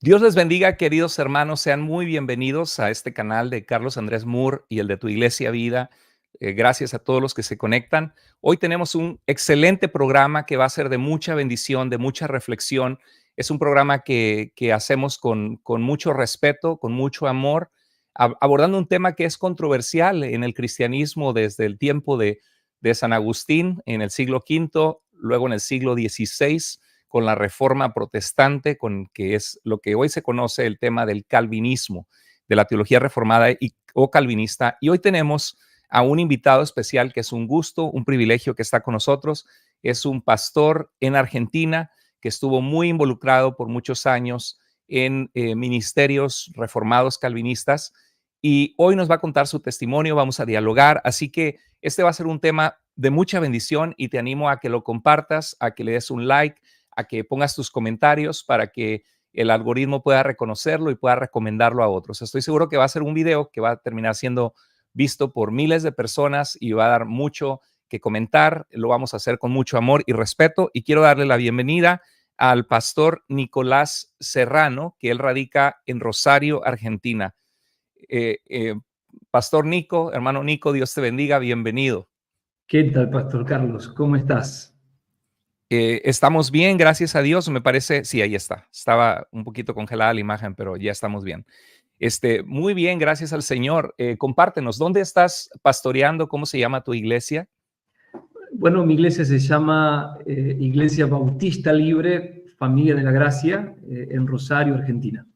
Dios les bendiga, queridos hermanos. Sean muy bienvenidos a este canal de Carlos Andrés Moore y el de Tu Iglesia Vida. Gracias a todos los que se conectan. Hoy tenemos un excelente programa que va a ser de mucha bendición, de mucha reflexión. Es un programa que hacemos con mucho respeto, con mucho amor, abordando un tema que es controversial en el cristianismo desde el tiempo de San Agustín en el siglo V, luego en el siglo XVI, con la Reforma Protestante, con que es lo que hoy se conoce el tema del calvinismo, de la teología reformada o calvinista. Y hoy tenemos a un invitado especial que es un gusto, un privilegio que está con nosotros. Es un pastor en Argentina que estuvo muy involucrado por muchos años en ministerios reformados calvinistas y hoy nos va a contar su testimonio, vamos a dialogar, así que este va a ser un tema de mucha bendición y te animo a que lo compartas, a que le des un like, a que pongas tus comentarios para que el algoritmo pueda reconocerlo y pueda recomendarlo a otros. Estoy seguro que va a ser un video que va a terminar siendo visto por miles de personas y va a dar mucho que comentar. Lo vamos a hacer con mucho amor y respeto y quiero darle la bienvenida al pastor Nicolás Serrano, que él radica en Rosario, Argentina. Eh, eh, Pastor Nico, hermano Nico, Dios te bendiga, bienvenido. ¿Qué tal, Pastor Carlos? ¿Cómo estás? Estamos bien, gracias a Dios. Me parece, sí, ahí está. Estaba un poquito congelada la imagen, pero ya estamos bien. Muy bien, gracias al Señor. Compártenos, ¿dónde estás pastoreando? ¿Cómo se llama tu iglesia? Bueno, mi iglesia se llama Iglesia Bautista Libre, Familia de la Gracia, en Rosario, Argentina.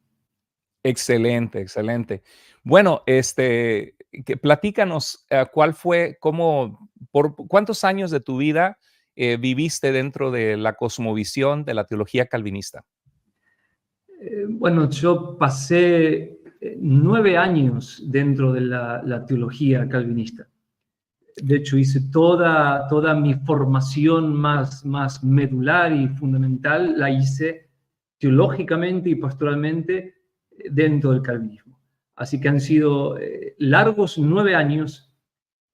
Excelente, excelente. Bueno, platícanos cuál fue, por cuántos años de tu vida viviste dentro de la cosmovisión de la teología calvinista. Bueno, yo pasé 9 años dentro de la teología calvinista. De hecho, hice toda mi formación más medular y fundamental, la hice teológicamente y pastoralmente dentro del calvinismo. Así que han sido largos 9 años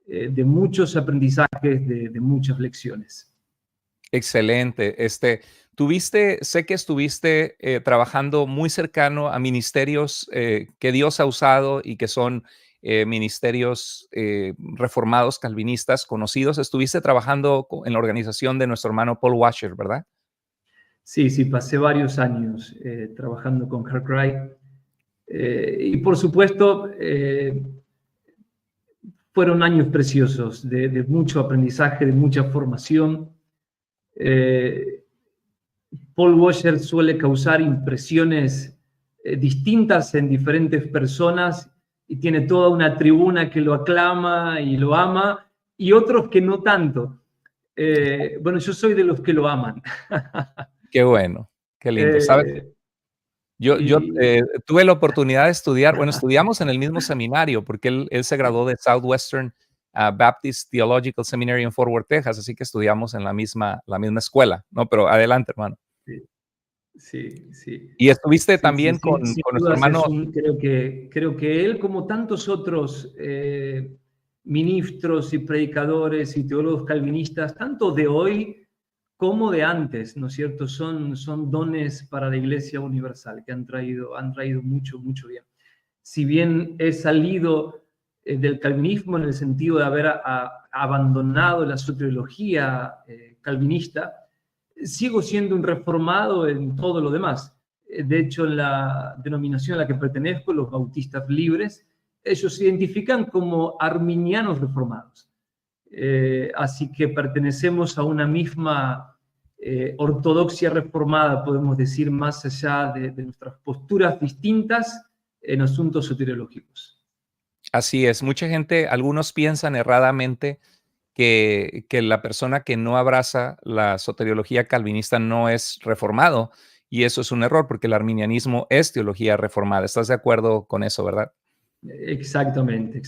de muchos aprendizajes, de muchas lecciones. Excelente. Sé que estuviste trabajando muy cercano a ministerios que Dios ha usado y que son ministerios reformados calvinistas conocidos. Estuviste trabajando en la organización de nuestro hermano Paul Washer, ¿verdad? Sí, pasé varios años trabajando con Kirk Wright. Y por supuesto, fueron años preciosos de mucho aprendizaje, de mucha formación. Paul Washer suele causar impresiones distintas en diferentes personas y tiene toda una tribuna que lo aclama y lo ama y otros que no tanto. Bueno, yo soy de los que lo aman. Qué bueno, qué lindo. ¿Sabes? Yo tuve la oportunidad de estudiar, bueno, estudiamos en el mismo seminario porque él se graduó de Southwestern Baptist Theological Seminary en Fort Worth, Texas, así que estudiamos en la misma escuela, ¿no? Pero adelante, hermano. Sí. Y estuviste también Sin con nuestro dudas hermano. creo que él, como tantos otros ministros y predicadores y teólogos calvinistas, tanto de hoy como de antes, ¿no es cierto? Son dones para la Iglesia Universal que han traído mucho bien. Si bien he salido del calvinismo en el sentido de haber abandonado la soteriología calvinista, sigo siendo un reformado en todo lo demás. De hecho, en la denominación a la que pertenezco, los bautistas libres, ellos se identifican como arminianos reformados. Así que pertenecemos a una misma ortodoxia reformada, podemos decir, más allá de nuestras posturas distintas en asuntos soteriológicos. Así es, mucha gente, algunos piensan erradamente que la persona que no abraza la soteriología calvinista no es reformado, y eso es un error porque el arminianismo es teología reformada. ¿Estás de acuerdo con eso, verdad? Exactamente.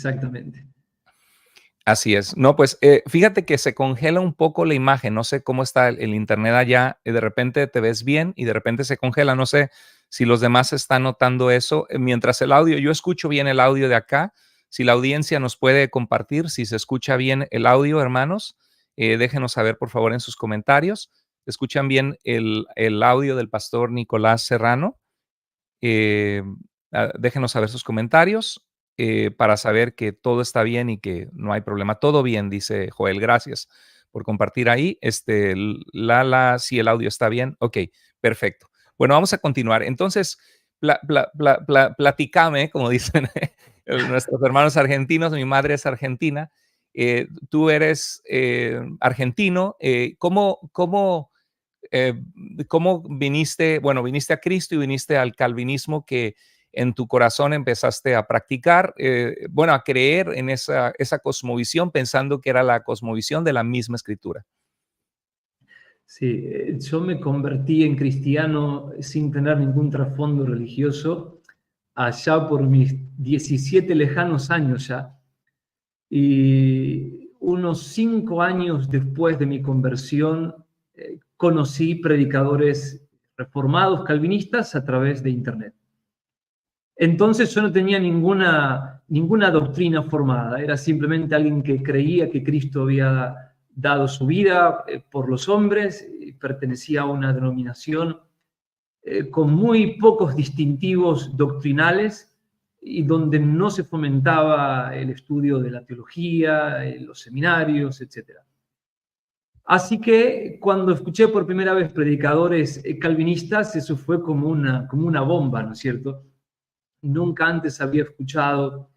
Así es. No, pues fíjate que se congela un poco la imagen. No sé cómo está el internet allá. De repente te ves bien y de repente se congela. No sé si los demás están notando eso. Mientras el audio, yo escucho bien el audio de acá. Si la audiencia nos puede compartir, si se escucha bien el audio, hermanos, déjenos saber por favor en sus comentarios. ¿Escuchan bien el audio del pastor Nicolás Serrano? Eh, Déjenos saber sus comentarios para saber que todo está bien y que no hay problema. Todo bien, dice Joel. Gracias por compartir ahí. Lala, si el audio está bien. Ok, perfecto. Bueno, vamos a continuar. Entonces, platícame, como dicen nuestros hermanos argentinos. Mi madre es argentina. Tú eres argentino. Eh, ¿Cómo viniste? Bueno, viniste a Cristo y viniste al calvinismo que en tu corazón empezaste a practicar, bueno, a creer en esa cosmovisión pensando que era la cosmovisión de la misma escritura. Sí, yo me convertí en cristiano sin tener ningún trasfondo religioso allá por mis 17 lejanos años ya. Y unos 5 años después de mi conversión, conocí predicadores reformados calvinistas a través de Internet. Entonces yo no tenía ninguna doctrina formada, era simplemente alguien que creía que Cristo había dado su vida por los hombres, y pertenecía a una denominación con muy pocos distintivos doctrinales y donde no se fomentaba el estudio de la teología, los seminarios, etc. Así que cuando escuché por primera vez predicadores calvinistas, eso fue como una bomba, ¿no es cierto? Nunca antes había escuchado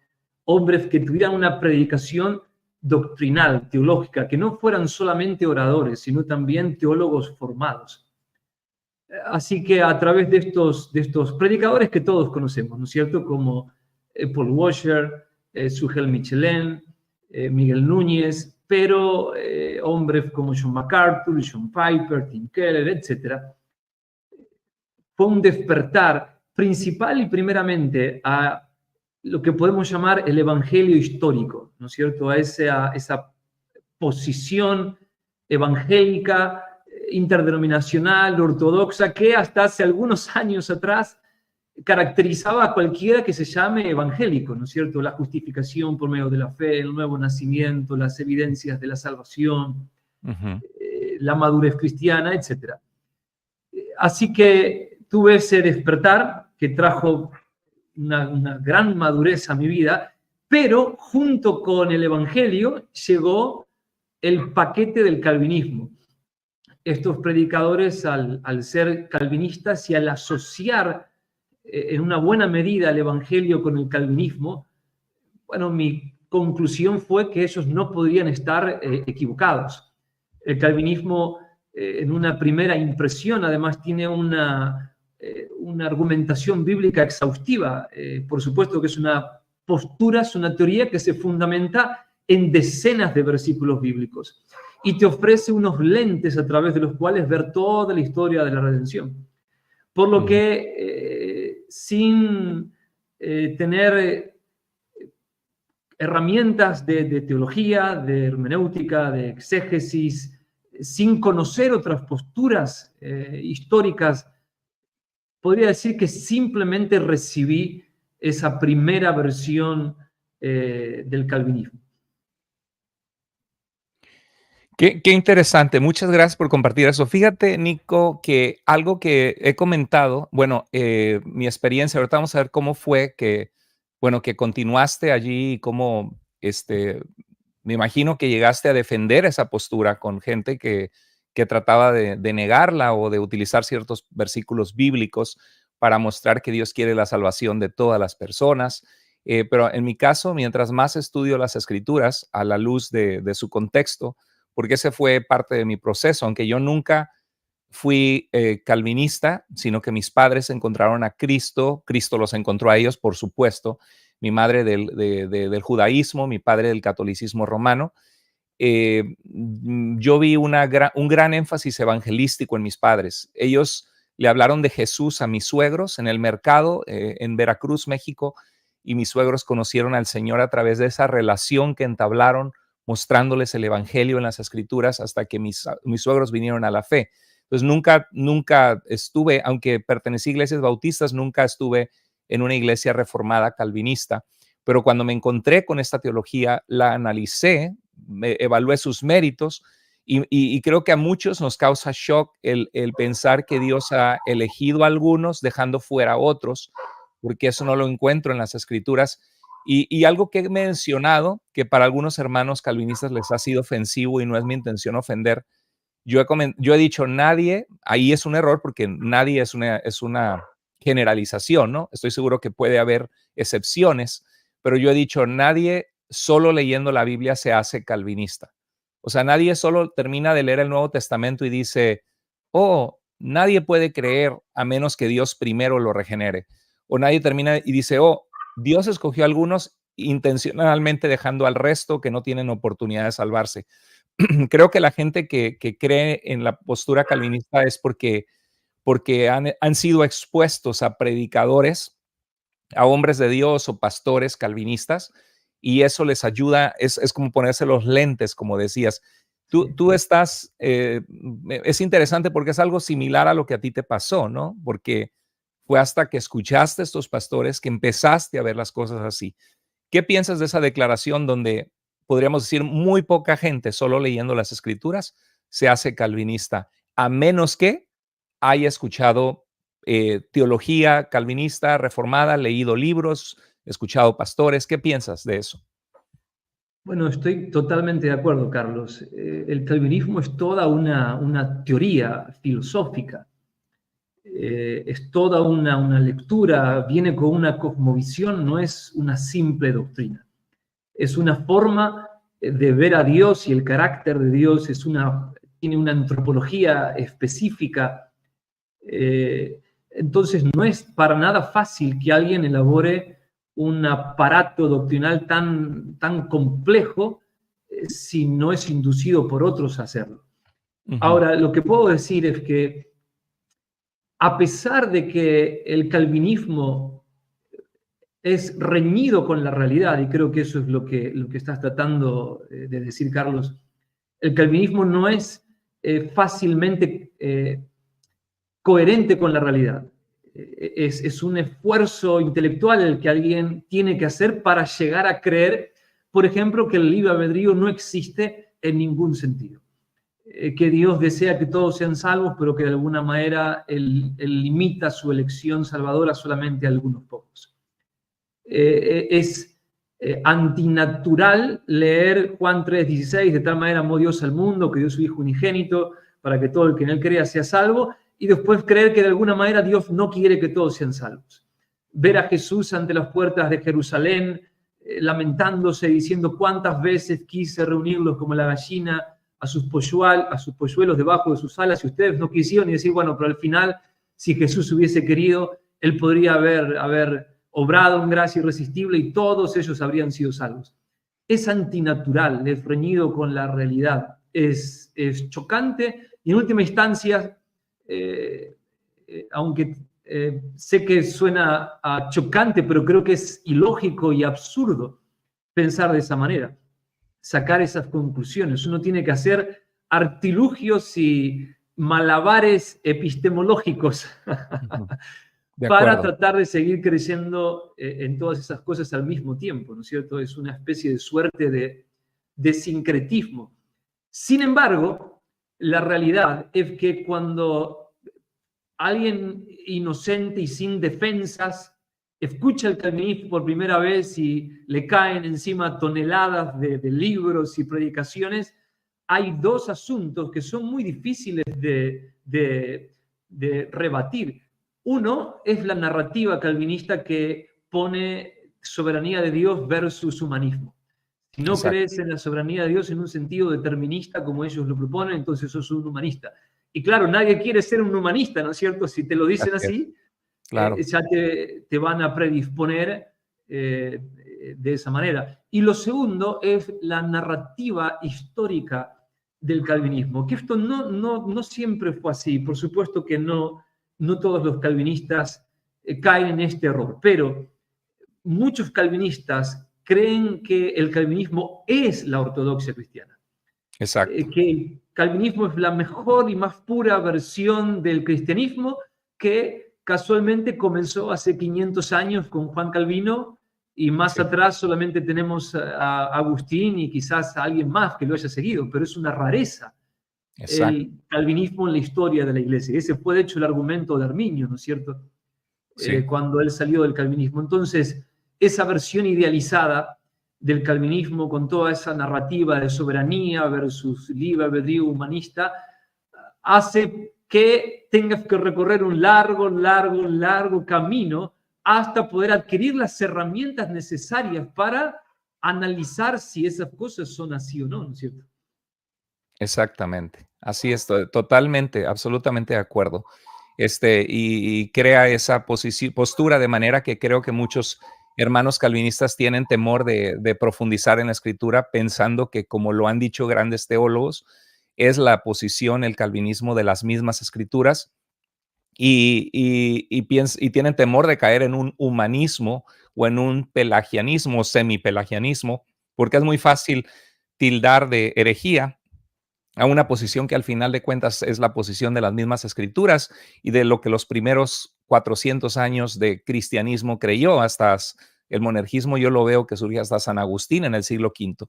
hombres que tuvieran una predicación doctrinal, teológica, que no fueran solamente oradores, sino también teólogos formados. Así que a través de estos predicadores que todos conocemos, ¿no es cierto? Como Paul Washer, Sugel Michelin, Miguel Núñez, pero hombres como John MacArthur, John Piper, Tim Keller, etc. Fue un despertar principal y primeramente a lo que podemos llamar el evangelio histórico, ¿no es cierto? A esa posición evangélica, interdenominacional, ortodoxa, que hasta hace algunos años atrás caracterizaba a cualquiera que se llame evangélico, ¿no es cierto? La justificación por medio de la fe, el nuevo nacimiento, las evidencias de la salvación, la madurez cristiana, etc. Así que tuve ese despertar que trajo una gran madurez a mi vida, pero junto con el evangelio llegó el paquete del calvinismo. Estos predicadores, al ser calvinistas y al asociar en una buena medida el evangelio con el calvinismo, bueno, mi conclusión fue que ellos no podrían estar equivocados. El calvinismo, en una primera impresión, además tiene una argumentación bíblica exhaustiva. Por supuesto que es una postura, es una teoría que se fundamenta en decenas de versículos bíblicos y te ofrece unos lentes a través de los cuales ver toda la historia de la redención. Por lo que sin tener herramientas de teología, de hermenéutica, de exégesis, sin conocer otras posturas históricas, podría decir que simplemente recibí esa primera versión del calvinismo. Qué interesante. Muchas gracias por compartir eso. Fíjate, Nico, que algo que he comentado, bueno, mi experiencia, ahorita vamos a ver cómo fue que, bueno, que continuaste allí y cómo, me imagino que llegaste a defender esa postura con gente que trataba de negarla o de utilizar ciertos versículos bíblicos para mostrar que Dios quiere la salvación de todas las personas. Pero en mi caso, mientras más estudio las escrituras a la luz de su contexto, porque ese fue parte de mi proceso, aunque yo nunca fui calvinista, sino que mis padres encontraron a Cristo, Cristo los encontró a ellos, por supuesto, mi madre del judaísmo, mi padre del catolicismo romano. Yo vi un gran énfasis evangelístico en mis padres. Ellos le hablaron de Jesús a mis suegros en el mercado en Veracruz, México, y mis suegros conocieron al Señor a través de esa relación que entablaron mostrándoles el evangelio en las escrituras hasta que mis suegros vinieron a la fe. Entonces nunca estuve, aunque pertenecí a iglesias bautistas, nunca estuve en una iglesia reformada calvinista, pero cuando me encontré con esta teología, la analicé, me evalué sus méritos Y creo que a muchos nos causa shock el pensar que Dios ha elegido a algunos dejando fuera a otros, porque eso no lo encuentro en las Escrituras. Y algo que he mencionado, que para algunos hermanos calvinistas les ha sido ofensivo y no es mi intención ofender, yo he dicho nadie, ahí es un error porque nadie es una generalización, ¿no? Estoy seguro que puede haber excepciones, pero yo he dicho nadie solo leyendo la Biblia se hace calvinista. O sea, nadie solo termina de leer el Nuevo Testamento y dice, oh, nadie puede creer a menos que Dios primero lo regenere. O nadie termina y dice, oh, Dios escogió a algunos intencionalmente dejando al resto que no tienen oportunidad de salvarse. Creo que la gente que cree en la postura calvinista es porque han sido expuestos a predicadores, a hombres de Dios o pastores calvinistas, y eso les ayuda, es como ponerse los lentes, como decías. Tú estás, es interesante porque es algo similar a lo que a ti te pasó, ¿no? Porque fue hasta que escuchaste a estos pastores que empezaste a ver las cosas así. ¿Qué piensas de esa declaración donde podríamos decir muy poca gente solo leyendo las escrituras se hace calvinista, a menos que haya escuchado teología calvinista reformada, leído libros, escuchado pastores? ¿Qué piensas de eso? Bueno, estoy totalmente de acuerdo, Carlos. El calvinismo es toda una teoría filosófica, es toda una lectura, viene con una cosmovisión, no es una simple doctrina. Es una forma de ver a Dios y el carácter de Dios, tiene una antropología específica. Entonces, no es para nada fácil que alguien elabore un aparato doctrinal tan complejo si no es inducido por otros a hacerlo. Ahora, lo que puedo decir es que a pesar de que el calvinismo es reñido con la realidad, y creo que eso es lo que estás tratando de decir, Carlos, el calvinismo no es fácilmente coherente con la realidad. Es un esfuerzo intelectual el que alguien tiene que hacer para llegar a creer, por ejemplo, que el libre albedrío no existe en ningún sentido. Que Dios desea que todos sean salvos, pero que de alguna manera él limita su elección salvadora solamente a algunos pocos. Es antinatural leer Juan 3:16, de tal manera amó Dios al mundo, que dio su Hijo unigénito, para que todo el que en él crea sea salvo, y después creer que de alguna manera Dios no quiere que todos sean salvos. Ver a Jesús ante las puertas de Jerusalén, lamentándose, diciendo cuántas veces quise reunirlos como la gallina a sus polluelos debajo de sus alas, y ustedes no quisieron, y decir, bueno, pero al final, si Jesús hubiese querido, él podría haber obrado en gracia irresistible y todos ellos habrían sido salvos. Es antinatural, es reñido con la realidad, es chocante, y en última instancia, aunque sé que suena chocante, pero creo que es ilógico y absurdo pensar de esa manera, sacar esas conclusiones. Uno tiene que hacer artilugios y malabares epistemológicos para tratar de seguir creciendo en todas esas cosas al mismo tiempo, ¿no es cierto? Es una especie de suerte de sincretismo. Sin embargo, la realidad es que cuando alguien inocente y sin defensas escucha el calvinismo por primera vez y le caen encima toneladas de libros y predicaciones, hay dos asuntos que son muy difíciles de rebatir. Uno es la narrativa calvinista que pone soberanía de Dios versus humanismo. Si no crees en la soberanía de Dios en un sentido determinista como ellos lo proponen, entonces sos un humanista. Y claro, nadie quiere ser un humanista, ¿no es cierto? Si te lo dicen así, claro. Ya te van a predisponer de esa manera. Y lo segundo es la narrativa histórica del calvinismo, que esto no siempre fue así. Por supuesto que no todos los calvinistas caen en este error, pero muchos calvinistas creen que el calvinismo es la ortodoxia cristiana. Exacto. Que el calvinismo es la mejor y más pura versión del cristianismo, que casualmente comenzó hace 500 años con Juan Calvino, y más atrás solamente tenemos a Agustín y quizás a alguien más que lo haya seguido, pero es una rareza Exacto. el calvinismo en la historia de la iglesia. Ese fue, de hecho, el argumento de Arminio, ¿no es cierto? Sí. Cuando él salió del calvinismo. Entonces, esa versión idealizada del calvinismo con toda esa narrativa de soberanía versus libre albedrío humanista hace que tengas que recorrer un largo camino hasta poder adquirir las herramientas necesarias para analizar si esas cosas son así o no, ¿no es cierto? Exactamente. Así es, totalmente, absolutamente de acuerdo. Y crea esa postura de manera que creo que muchos hermanos calvinistas tienen temor de profundizar en la escritura, pensando que, como lo han dicho grandes teólogos, es la posición, el calvinismo de las mismas escrituras, y tienen temor de caer en un humanismo o en un pelagianismo, semipelagianismo, porque es muy fácil tildar de herejía a una posición que al final de cuentas es la posición de las mismas escrituras y de lo que los primeros 400 años de cristianismo creyó. Hasta el monergismo yo lo veo que surge hasta San Agustín en el siglo V.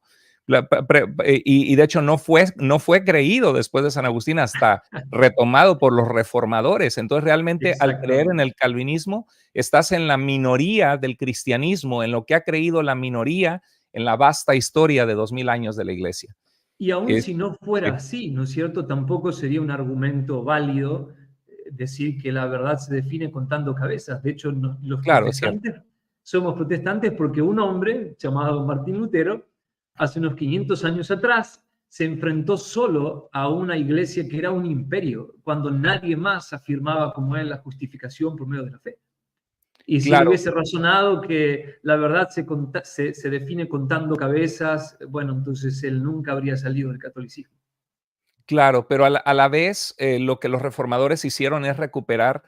Y de hecho no fue creído después de San Agustín, hasta retomado por los reformadores. Entonces realmente, al creer en Exactamente. el calvinismo, estás en la minoría del cristianismo, en lo que ha creído la minoría en la vasta historia de 2000 años de la iglesia. Y aún Es, si no fuera así, ¿no es cierto? Tampoco sería un argumento válido decir que la verdad se define contando cabezas. De hecho, los claro, es cierto. protestantes somos protestantes porque un hombre llamado Martín Lutero, hace unos 500 años atrás, se enfrentó solo a una iglesia que era un imperio, cuando nadie más afirmaba como él la justificación por medio de la fe. Y si él Claro, hubiese razonado que la verdad se define contando cabezas, bueno, entonces él nunca habría salido del catolicismo. claro, pero a la vez, lo que los reformadores hicieron es recuperar,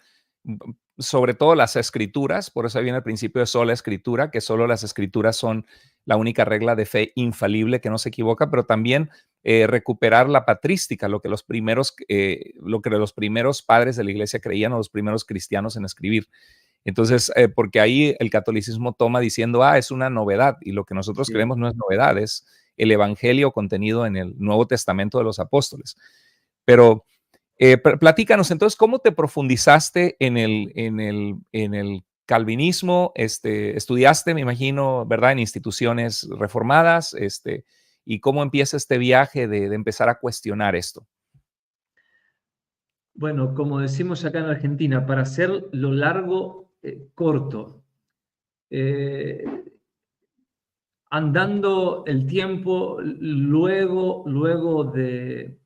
sobre todo las escrituras. Por eso viene el principio de sola escritura, que solo las escrituras son la única regla de fe infalible que no se equivoca, pero también recuperar la patrística, lo que los primeros padres de la iglesia creían, o los primeros cristianos en escribir. Entonces, porque ahí el catolicismo toma diciendo, es una novedad, y lo que nosotros Sí. creemos no es novedad, es el evangelio contenido en el Nuevo Testamento de los apóstoles. Pero platícanos entonces, ¿cómo te profundizaste en el calvinismo? Estudiaste, me imagino, ¿verdad?, en instituciones reformadas, y cómo empieza este viaje de empezar a cuestionar esto. Bueno, como decimos acá en Argentina, para hacer lo largo, corto. Eh, Andando el tiempo, luego de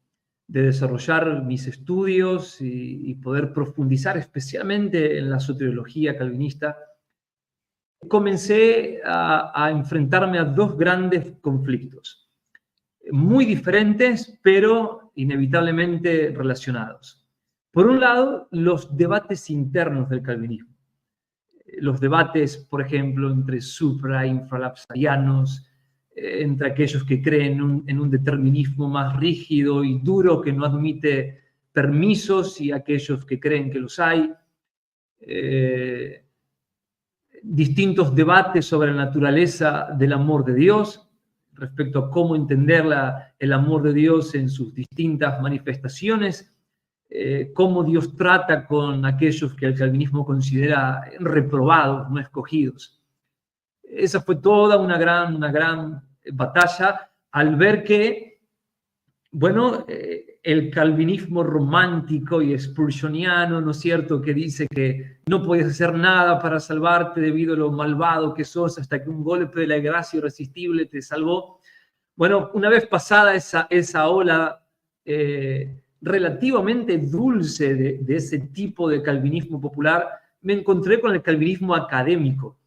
desarrollar mis estudios y poder profundizar especialmente en la soteriología calvinista, comencé a enfrentarme a dos grandes conflictos, muy diferentes, pero inevitablemente relacionados. Por un lado, los debates internos del calvinismo. Los debates, por ejemplo, entre supra e infralapsarianos, entre aquellos que creen en un determinismo más rígido y duro que no admite permisos y aquellos que creen que los hay. Distintos debates sobre la naturaleza del amor de Dios, respecto a cómo entender el amor de Dios en sus distintas manifestaciones, cómo Dios trata con aquellos que el calvinismo considera reprobados, no escogidos. Esa fue toda una gran batalla al ver que, bueno, el calvinismo romántico y spurgeoniano, ¿no es cierto?, que dice que no puedes hacer nada para salvarte debido a lo malvado que sos hasta que un golpe de la gracia irresistible te salvó. Bueno, una vez pasada esa ola relativamente dulce de ese tipo de calvinismo popular, me encontré con el calvinismo académico,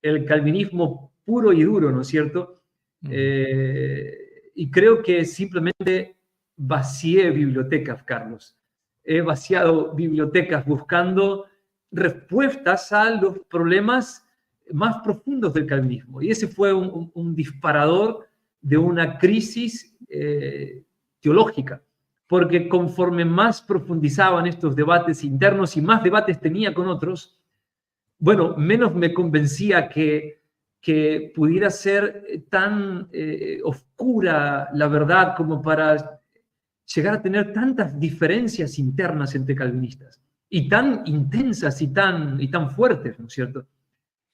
el calvinismo puro y duro, ¿no es cierto? Y creo que simplemente vacié bibliotecas, Carlos. He vaciado bibliotecas buscando respuestas a los problemas más profundos del calvinismo. Y ese fue un disparador de una crisis teológica, porque conforme más profundizaban estos debates internos y más debates tenía con otros, bueno, menos me convencía que pudiera ser tan oscura la verdad como para llegar a tener tantas diferencias internas entre calvinistas, y tan intensas y tan fuertes, ¿no es cierto?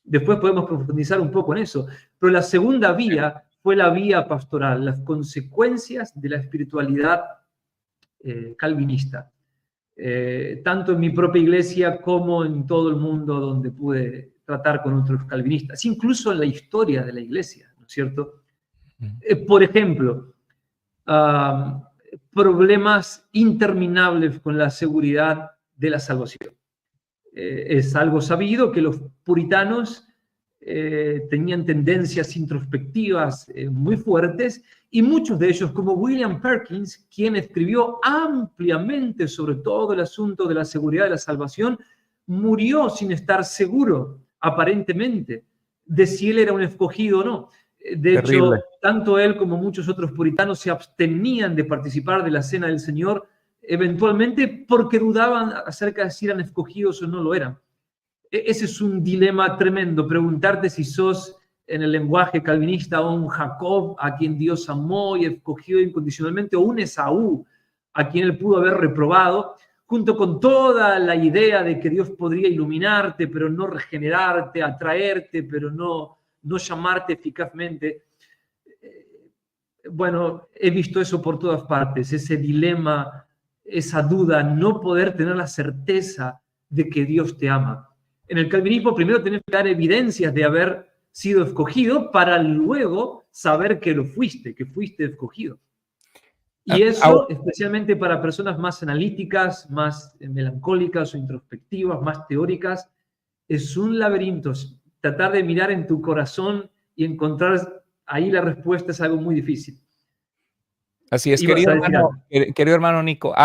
Después podemos profundizar un poco en eso, pero la segunda vía fue la vía pastoral, las consecuencias de la espiritualidad calvinista, tanto en mi propia iglesia como en todo el mundo donde pude tratar con otros calvinistas, incluso en la historia de la iglesia, ¿no es cierto? Por ejemplo, problemas interminables con la seguridad de la salvación. Es algo sabido que los puritanos tenían tendencias introspectivas muy fuertes, y muchos de ellos, como William Perkins, quien escribió ampliamente sobre todo el asunto de la seguridad de la salvación, murió sin estar seguro, aparentemente, de si él era un escogido o no. De Terrible. hecho, tanto él como muchos otros puritanos se abstenían de participar de la cena del Señor, eventualmente porque dudaban acerca de si eran escogidos o no lo eran. Ese es un dilema tremendo, preguntarte si sos, en el lenguaje calvinista, un Jacob a quien Dios amó y escogió incondicionalmente, o un Esaú a quien él pudo haber reprobado, junto con toda la idea de que Dios podría iluminarte, pero no regenerarte, atraerte, pero no llamarte eficazmente. Bueno, he visto eso por todas partes, ese dilema, esa duda, no poder tener la certeza de que Dios te ama. En el calvinismo primero tenés que dar evidencias de haber sido escogido para luego saber que lo fuiste, que fuiste escogido. Y eso, especialmente para personas más analíticas, más melancólicas o introspectivas, más teóricas, es un laberinto. Tratar de mirar en tu corazón y encontrar ahí la respuesta es algo muy difícil. Así es, querido hermano Nico,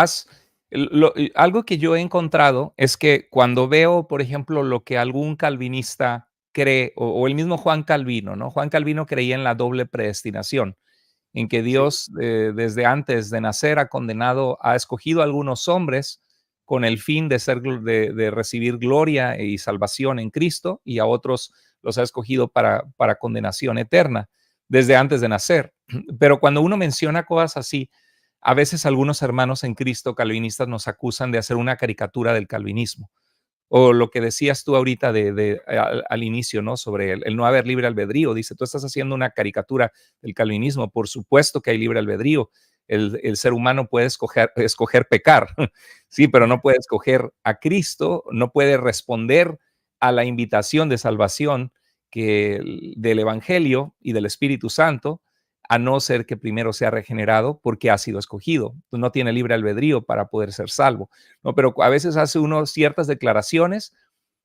algo que yo he encontrado es que cuando veo, por ejemplo, lo que algún calvinista cree, o el mismo Juan Calvino, ¿no? Juan Calvino creía en la doble predestinación, en que Dios desde antes de nacer ha escogido a algunos hombres con el fin de recibir gloria y salvación en Cristo, y a otros los ha escogido para condenación eterna desde antes de nacer. Pero cuando uno menciona cosas así, a veces algunos hermanos en Cristo calvinistas nos acusan de hacer una caricatura del calvinismo. O lo que decías tú ahorita al inicio, ¿no? Sobre el no haber libre albedrío. Dice, tú estás haciendo una caricatura del calvinismo. Por supuesto que hay libre albedrío. El ser humano puede escoger pecar, sí, pero no puede escoger a Cristo, no puede responder a la invitación de salvación del Evangelio y del Espíritu Santo, a no ser que primero sea regenerado porque ha sido escogido. No tiene libre albedrío para poder ser salvo, ¿no? Pero a veces hace uno ciertas declaraciones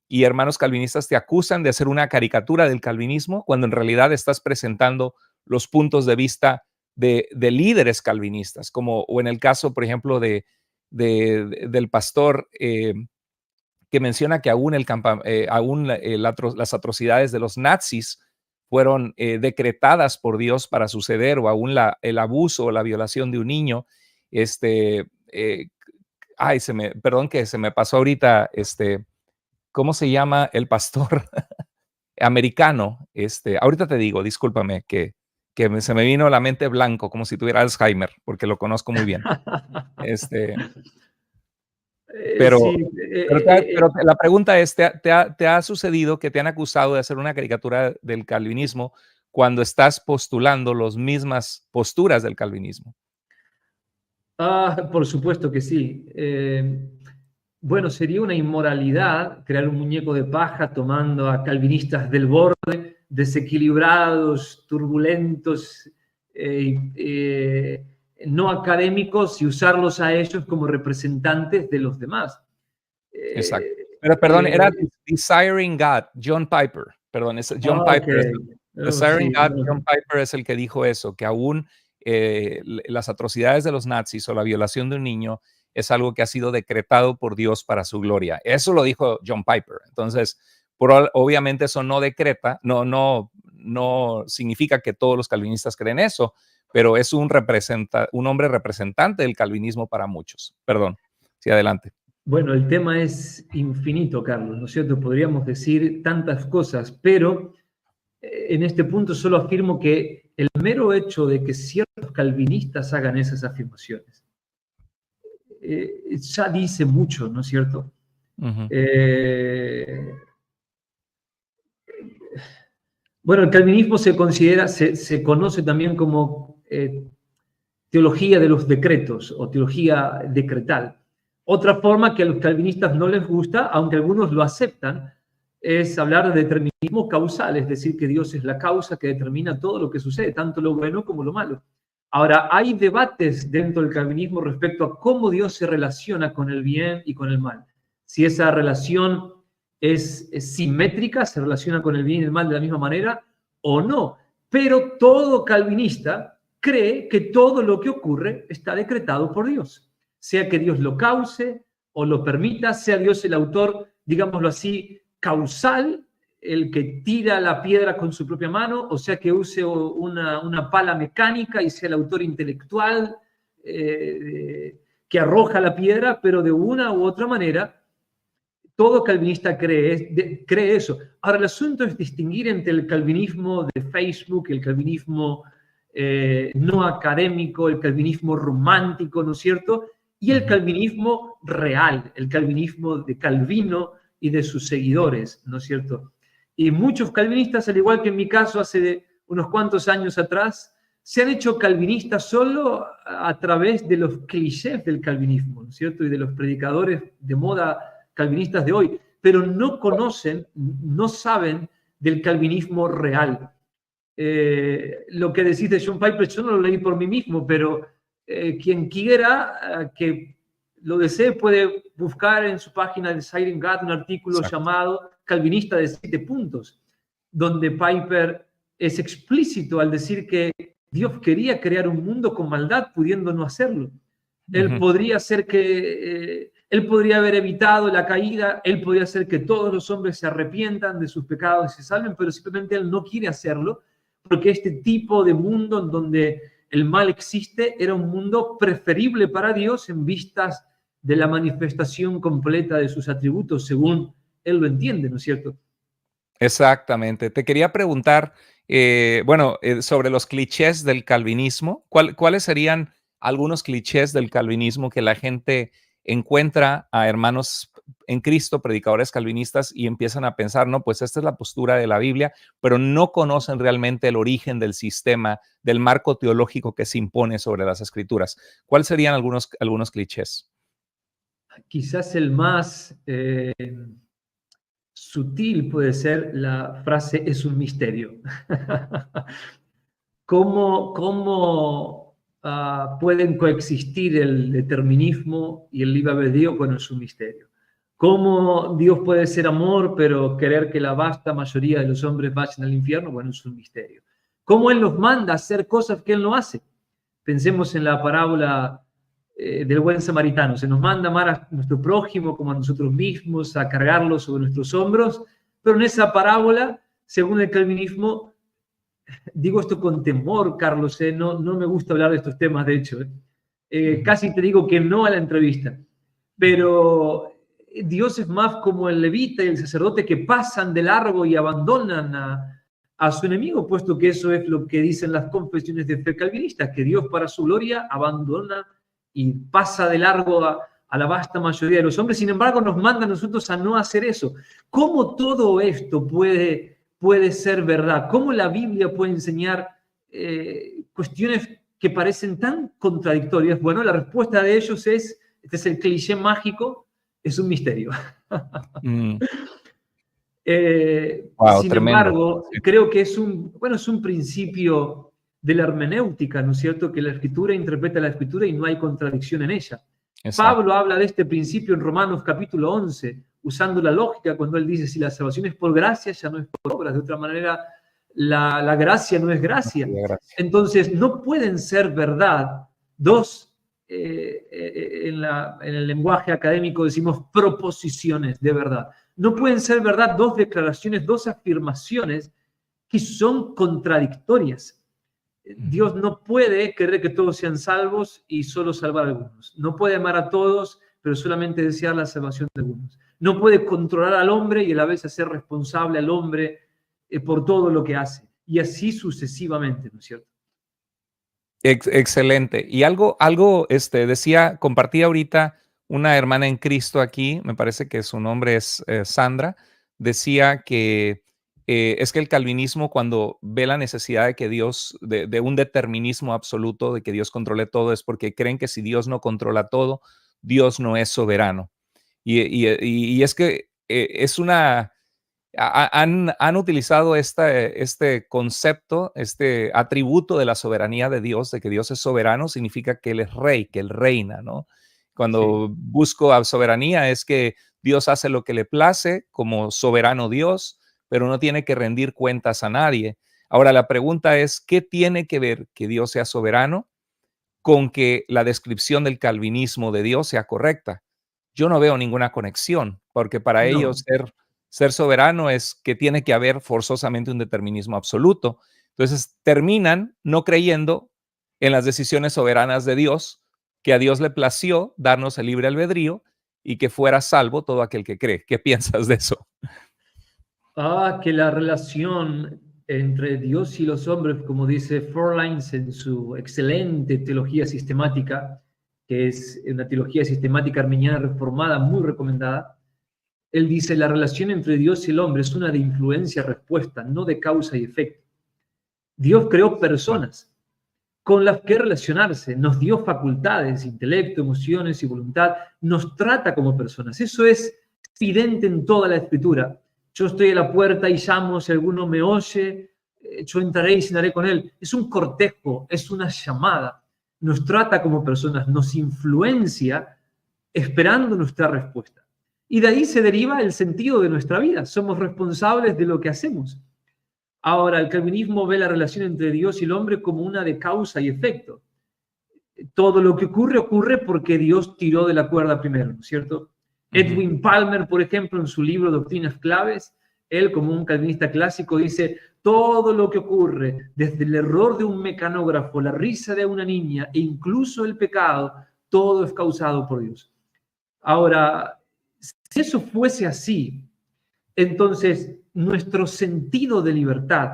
y hermanos calvinistas te acusan de hacer una caricatura del calvinismo cuando en realidad estás presentando los puntos de vista de líderes calvinistas, o en el caso, por ejemplo, del pastor que menciona que aún las atrocidades de los nazis fueron decretadas por Dios para suceder, o aún el abuso o la violación de un niño. Perdón que se me pasó ahorita, ¿cómo se llama el pastor americano? Ahorita te digo, discúlpame, que se me vino a la mente blanco, como si tuviera Alzheimer, porque lo conozco muy bien. Pero, Sí, pero la pregunta es, ¿te ha sucedido que te han acusado de hacer una caricatura del calvinismo cuando estás postulando las mismas posturas del calvinismo? por supuesto que sí. Bueno, sería una inmoralidad crear un muñeco de paja tomando a calvinistas del borde, desequilibrados, turbulentos, no académicos, y usarlos a ellos como representantes de los demás. Exacto. Pero perdón, era Desiring God, John Piper. Perdón, John Piper. Desiring God, John Piper es el que dijo eso, que aún las atrocidades de los nazis o la violación de un niño es algo que ha sido decretado por Dios para su gloria. Eso lo dijo John Piper. Entonces, obviamente eso no decreta, no significa que todos los calvinistas creen eso, pero es un hombre representante del calvinismo para muchos. Perdón, sí, adelante. Bueno, el tema es infinito, Carlos, ¿no es cierto? Podríamos decir tantas cosas, pero en este punto solo afirmo que el mero hecho de que ciertos calvinistas hagan esas afirmaciones ya dice mucho, ¿no es cierto? Ujú. Bueno, el calvinismo se conoce también como teología de los decretos o teología decretal. Otra forma que a los calvinistas no les gusta, aunque algunos lo aceptan, es hablar de determinismo causal, es decir, que Dios es la causa que determina todo lo que sucede, tanto lo bueno como lo malo. Ahora, hay debates dentro del calvinismo respecto a cómo Dios se relaciona con el bien y con el mal. Si esa relación es simétrica, se relaciona con el bien y el mal de la misma manera o no. Pero todo calvinista cree que todo lo que ocurre está decretado por Dios. Sea que Dios lo cause o lo permita, sea Dios el autor, digámoslo así, causal, el que tira la piedra con su propia mano, o sea que use una pala mecánica y sea el autor intelectual que arroja la piedra, pero de una u otra manera, todo calvinista cree eso. Ahora, el asunto es distinguir entre el calvinismo de Facebook, el calvinismo no académico, el calvinismo romántico, ¿no es cierto? Y el calvinismo real, el calvinismo de Calvino y de sus seguidores, ¿no es cierto? Y muchos calvinistas, al igual que en mi caso hace unos cuantos años atrás, se han hecho calvinistas solo a través de los clichés del calvinismo, ¿no es cierto? Y de los predicadores de moda calvinistas de hoy, pero no conocen, no saben del calvinismo real. Lo que decís de John Piper, yo no lo leí por mí mismo, pero quien quiera que lo desee puede buscar en su página de Siren God un artículo llamado Calvinista de 7 puntos, donde Piper es explícito al decir que Dios quería crear un mundo con maldad, pudiendo no hacerlo. Él podría hacer que él podría haber evitado la caída, él podría hacer que todos los hombres se arrepientan de sus pecados y se salven, pero simplemente él no quiere hacerlo, porque este tipo de mundo en donde el mal existe era un mundo preferible para Dios en vistas de la manifestación completa de sus atributos, según él lo entiende, ¿no es cierto? Exactamente. Te quería preguntar, sobre los clichés del calvinismo. ¿Cuáles serían algunos clichés del calvinismo que la gente encuentra a hermanos en Cristo, predicadores calvinistas, y empiezan a pensar, no, pues esta es la postura de la Biblia, pero no conocen realmente el origen del sistema, del marco teológico que se impone sobre las Escrituras? ¿Cuáles serían algunos clichés? Quizás el más sutil puede ser la frase es un misterio. ¿Cómo pueden coexistir el determinismo y el libre albedrío? Bueno, es un misterio. ¿Cómo Dios puede ser amor, pero querer que la vasta mayoría de los hombres vayan al infierno? Bueno, es un misterio. ¿Cómo Él nos manda a hacer cosas que Él no hace? Pensemos en la parábola del buen samaritano. Se nos manda amar a nuestro prójimo como a nosotros mismos, a cargarlo sobre nuestros hombros, pero en esa parábola, según el calvinismo, digo esto con temor, Carlos, no me gusta hablar de estos temas, de hecho. Casi te digo que no a la entrevista. Pero Dios es más como el levita y el sacerdote que pasan de largo y abandonan a su enemigo, puesto que eso es lo que dicen las confesiones de fe calvinistas, que Dios para su gloria abandona y pasa de largo a la vasta mayoría de los hombres. Sin embargo, nos manda a nosotros a no hacer eso. ¿Cómo todo esto puede ser verdad? ¿Cómo la Biblia puede enseñar cuestiones que parecen tan contradictorias? Bueno, la respuesta de ellos es, este es el cliché mágico, es un misterio. Wow, Sin tremendo. embargo, creo que es un principio de la hermenéutica, ¿no es cierto? Que la Escritura interpreta la Escritura y no hay contradicción en ella. Exacto. Pablo habla de este principio en Romanos capítulo 11, usando la lógica cuando él dice, si la salvación es por gracia, ya no es por obras. De otra manera, la gracia no es gracia. Entonces, no pueden ser verdad dos, en el lenguaje académico decimos proposiciones de verdad. No pueden ser verdad dos declaraciones, dos afirmaciones que son contradictorias. Dios no puede querer que todos sean salvos y solo salvar a algunos. No puede amar a todos, pero solamente desear la salvación de algunos. No puede controlar al hombre y a la vez hacer responsable al hombre por todo lo que hace. Y así sucesivamente, ¿no es cierto? Excelente. Y algo, decía, compartí ahorita una hermana en Cristo aquí, me parece que su nombre es Sandra, decía que es que el calvinismo, cuando ve la necesidad de que Dios, de un determinismo absoluto, de que Dios controle todo, es porque creen que si Dios no controla todo, Dios no es soberano. Y es que es una, han utilizado este concepto, este atributo de la soberanía de Dios, de que Dios es soberano, significa que Él es rey, que Él reina, ¿no? Sí. Cuando busco a soberanía es que Dios hace lo que le place como soberano Dios, pero no tiene que rendir cuentas a nadie. Ahora la pregunta es, ¿qué tiene que ver que Dios sea soberano con que la descripción del calvinismo de Dios sea correcta? Yo no veo ninguna conexión, porque para ellos No. ser soberano es que tiene que haber forzosamente un determinismo absoluto. Entonces terminan no creyendo en las decisiones soberanas de Dios, que a Dios le plació darnos el libre albedrío y que fuera salvo todo aquel que cree. ¿Qué piensas de eso? Que la relación entre Dios y los hombres, como dice Forlines en su excelente teología sistemática, que es una teología sistemática arminiana reformada muy recomendada, él dice, la relación entre Dios y el hombre es una de influencia-respuesta, no de causa y efecto. Dios creó personas con las que relacionarse, nos dio facultades, intelecto, emociones y voluntad, nos trata como personas. Eso es evidente en toda la Escritura. Yo estoy a la puerta y llamo, si alguno me oye, yo entraré y cenaré con él. Es un cortejo, es una llamada. Nos trata como personas, nos influencia esperando nuestra respuesta. Y de ahí se deriva el sentido de nuestra vida. Somos responsables de lo que hacemos. Ahora, el calvinismo ve la relación entre Dios y el hombre como una de causa y efecto. Todo lo que ocurre, ocurre porque Dios tiró de la cuerda primero, ¿no es cierto? Edwin Palmer, por ejemplo, en su libro Doctrinas Claves, él como un calvinista clásico dice, todo lo que ocurre, desde el error de un mecanógrafo, la risa de una niña e incluso el pecado, todo es causado por Dios. Ahora, si eso fuese así, entonces nuestro sentido de libertad,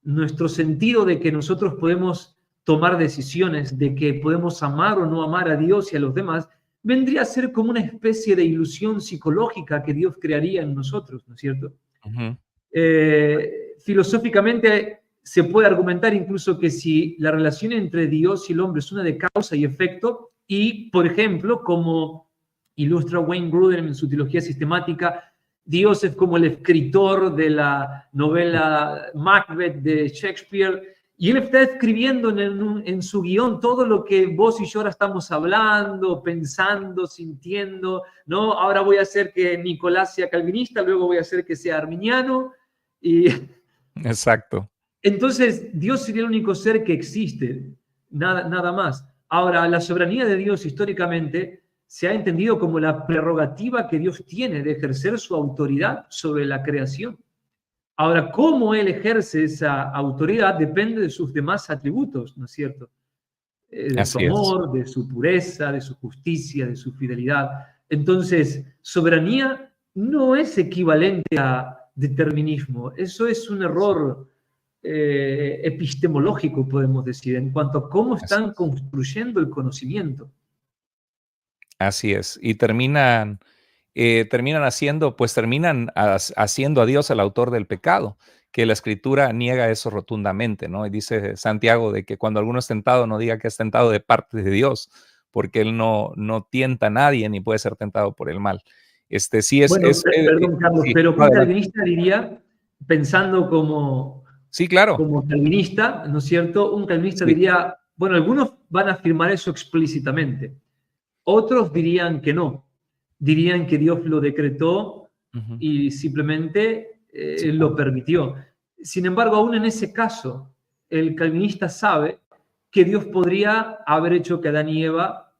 nuestro sentido de que nosotros podemos tomar decisiones, de que podemos amar o no amar a Dios y a los demás, vendría a ser como una especie de ilusión psicológica que Dios crearía en nosotros, ¿no es cierto? Filosóficamente se puede argumentar incluso que si la relación entre Dios y el hombre es una de causa y efecto, y, por ejemplo, como ilustra Wayne Grudem en su teología sistemática, Dios es como el escritor de la novela Macbeth de Shakespeare, y él está escribiendo en su guión todo lo que vos y yo ahora estamos hablando, pensando, sintiendo, ¿no? Ahora voy a hacer que Nicolás sea calvinista, luego voy a hacer que sea arminiano, y Exacto. entonces Dios sería el único ser que existe, nada más. Ahora, la soberanía de Dios históricamente se ha entendido como la prerrogativa que Dios tiene de ejercer su autoridad sobre la creación. Ahora, cómo Él ejerce esa autoridad depende de sus demás atributos, ¿no es cierto? De su Así es. amor, de su pureza, de su justicia, de su fidelidad. Entonces, soberanía no es equivalente a determinismo. Eso es un error epistemológico, podemos decir, en cuanto a cómo Así están es. construyendo el conocimiento. Así es. Y terminan haciendo, pues terminan haciendo a Dios el autor del pecado, que la Escritura niega eso rotundamente, ¿no? Y dice Santiago de que cuando alguno es tentado, no diga que es tentado de parte de Dios, porque Él no tienta a nadie ni puede ser tentado por el mal. Sí Bueno, perdón, Carlos, sí, pero no, un adelante. calvinista diría, pensando Sí, claro. como calvinista, ¿no es cierto? Un calvinista Sí. diría, bueno, algunos van a afirmar eso explícitamente, otros dirían que no, dirían que Dios lo decretó Ujú. y simplemente Sí, lo permitió. Sin embargo, aún en ese caso, el calvinista sabe que Dios podría haber hecho que Adán y Eva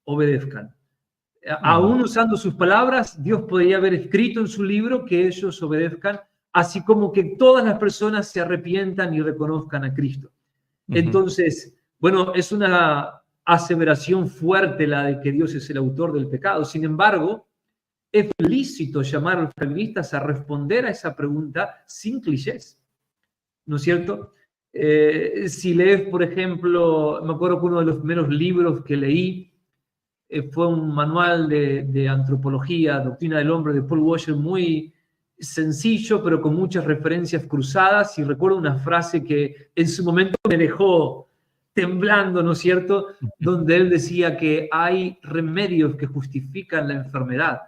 obedezcan. ujú. Aún usando sus palabras, Dios podría haber escrito en su libro que ellos obedezcan, así como que todas las personas se arrepientan y reconozcan a Cristo. Ujú. Entonces, bueno, es una aseveración fuerte la de que Dios es el autor del pecado. Sin embargo, es lícito llamar a los calvinistas a responder a esa pregunta sin clichés, ¿no es cierto? Si lees, por ejemplo, me acuerdo que uno de los primeros libros que leí fue un manual de antropología, doctrina del hombre de Paul Washer, muy sencillo, pero con muchas referencias cruzadas. Y recuerdo una frase que en su momento me dejó temblando, ¿no es cierto? Donde él decía que hay remedios que justifican la enfermedad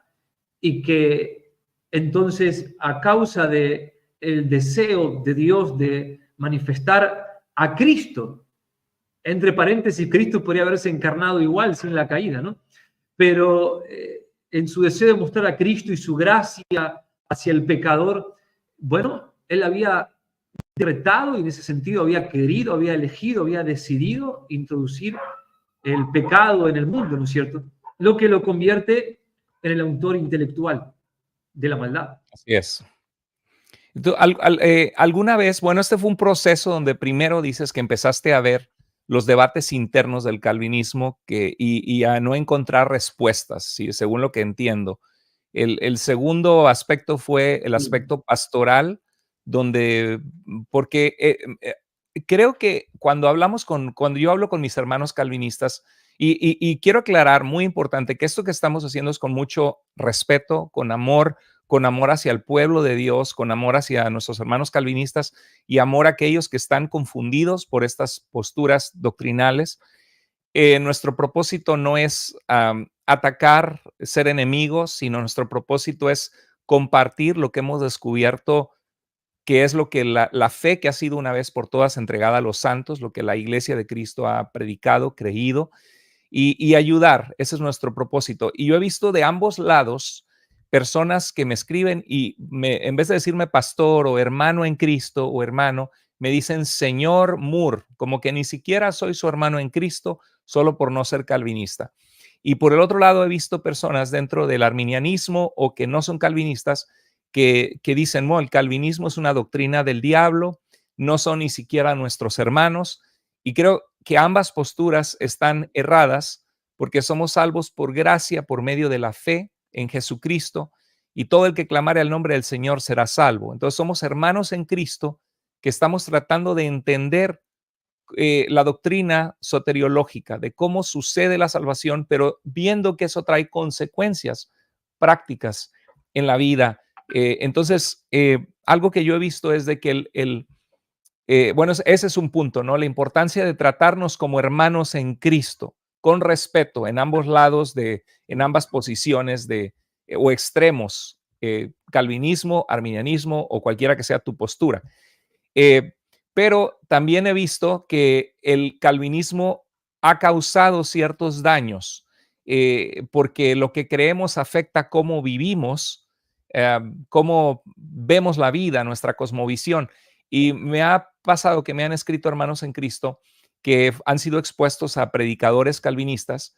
y que entonces, a causa del deseo de Dios de manifestar a Cristo, entre paréntesis, Cristo podría haberse encarnado igual sin la caída, ¿no? Pero en su deseo de mostrar a Cristo y su gracia hacia el pecador, bueno, él había decretado y en ese sentido había querido, había elegido, había decidido introducir el pecado en el mundo, ¿no es cierto? Lo que lo convierte en el autor intelectual de la maldad. Así es. ¿Alguna vez, bueno, este fue un proceso donde primero dices que empezaste a ver los debates internos del calvinismo y a no encontrar respuestas, ¿sí? Según lo que entiendo. El segundo aspecto fue el aspecto pastoral, donde, porque creo que cuando yo hablo con mis hermanos calvinistas, y quiero aclarar, muy importante, que esto que estamos haciendo es con mucho respeto, con amor hacia el pueblo de Dios, con amor hacia nuestros hermanos calvinistas y amor a aquellos que están confundidos por estas posturas doctrinales. Nuestro propósito no es atacar, ser enemigos, sino nuestro propósito es compartir lo que hemos descubierto, que es lo que la fe que ha sido una vez por todas entregada a los santos, lo que la iglesia de Cristo ha predicado, creído, y ayudar. Ese es nuestro propósito. Y yo he visto de ambos lados personas que me escriben y en vez de decirme pastor o hermano en Cristo o hermano, me dicen señor Moore, como que ni siquiera soy su hermano en Cristo, solo por no ser calvinista. Y por el otro lado he visto personas dentro del arminianismo o que no son calvinistas que dicen, no, el calvinismo es una doctrina del diablo, no son ni siquiera nuestros hermanos. Y creo que ambas posturas están erradas porque somos salvos por gracia, por medio de la fe en Jesucristo, y todo el que clamare al nombre del Señor será salvo. Entonces somos hermanos en Cristo que estamos tratando de entender la doctrina soteriológica de cómo sucede la salvación, pero viendo que eso trae consecuencias prácticas en la vida. Entonces, algo que yo he visto es de que bueno, ese es un punto, ¿no? La importancia de tratarnos como hermanos en Cristo, con respeto en ambos lados, en ambas posiciones o extremos, calvinismo, arminianismo o cualquiera que sea tu postura. Pero también he visto que el calvinismo ha causado ciertos daños, porque lo que creemos afecta cómo vivimos, cómo vemos la vida, nuestra cosmovisión. Y me ha pasado que me han escrito hermanos en Cristo que han sido expuestos a predicadores calvinistas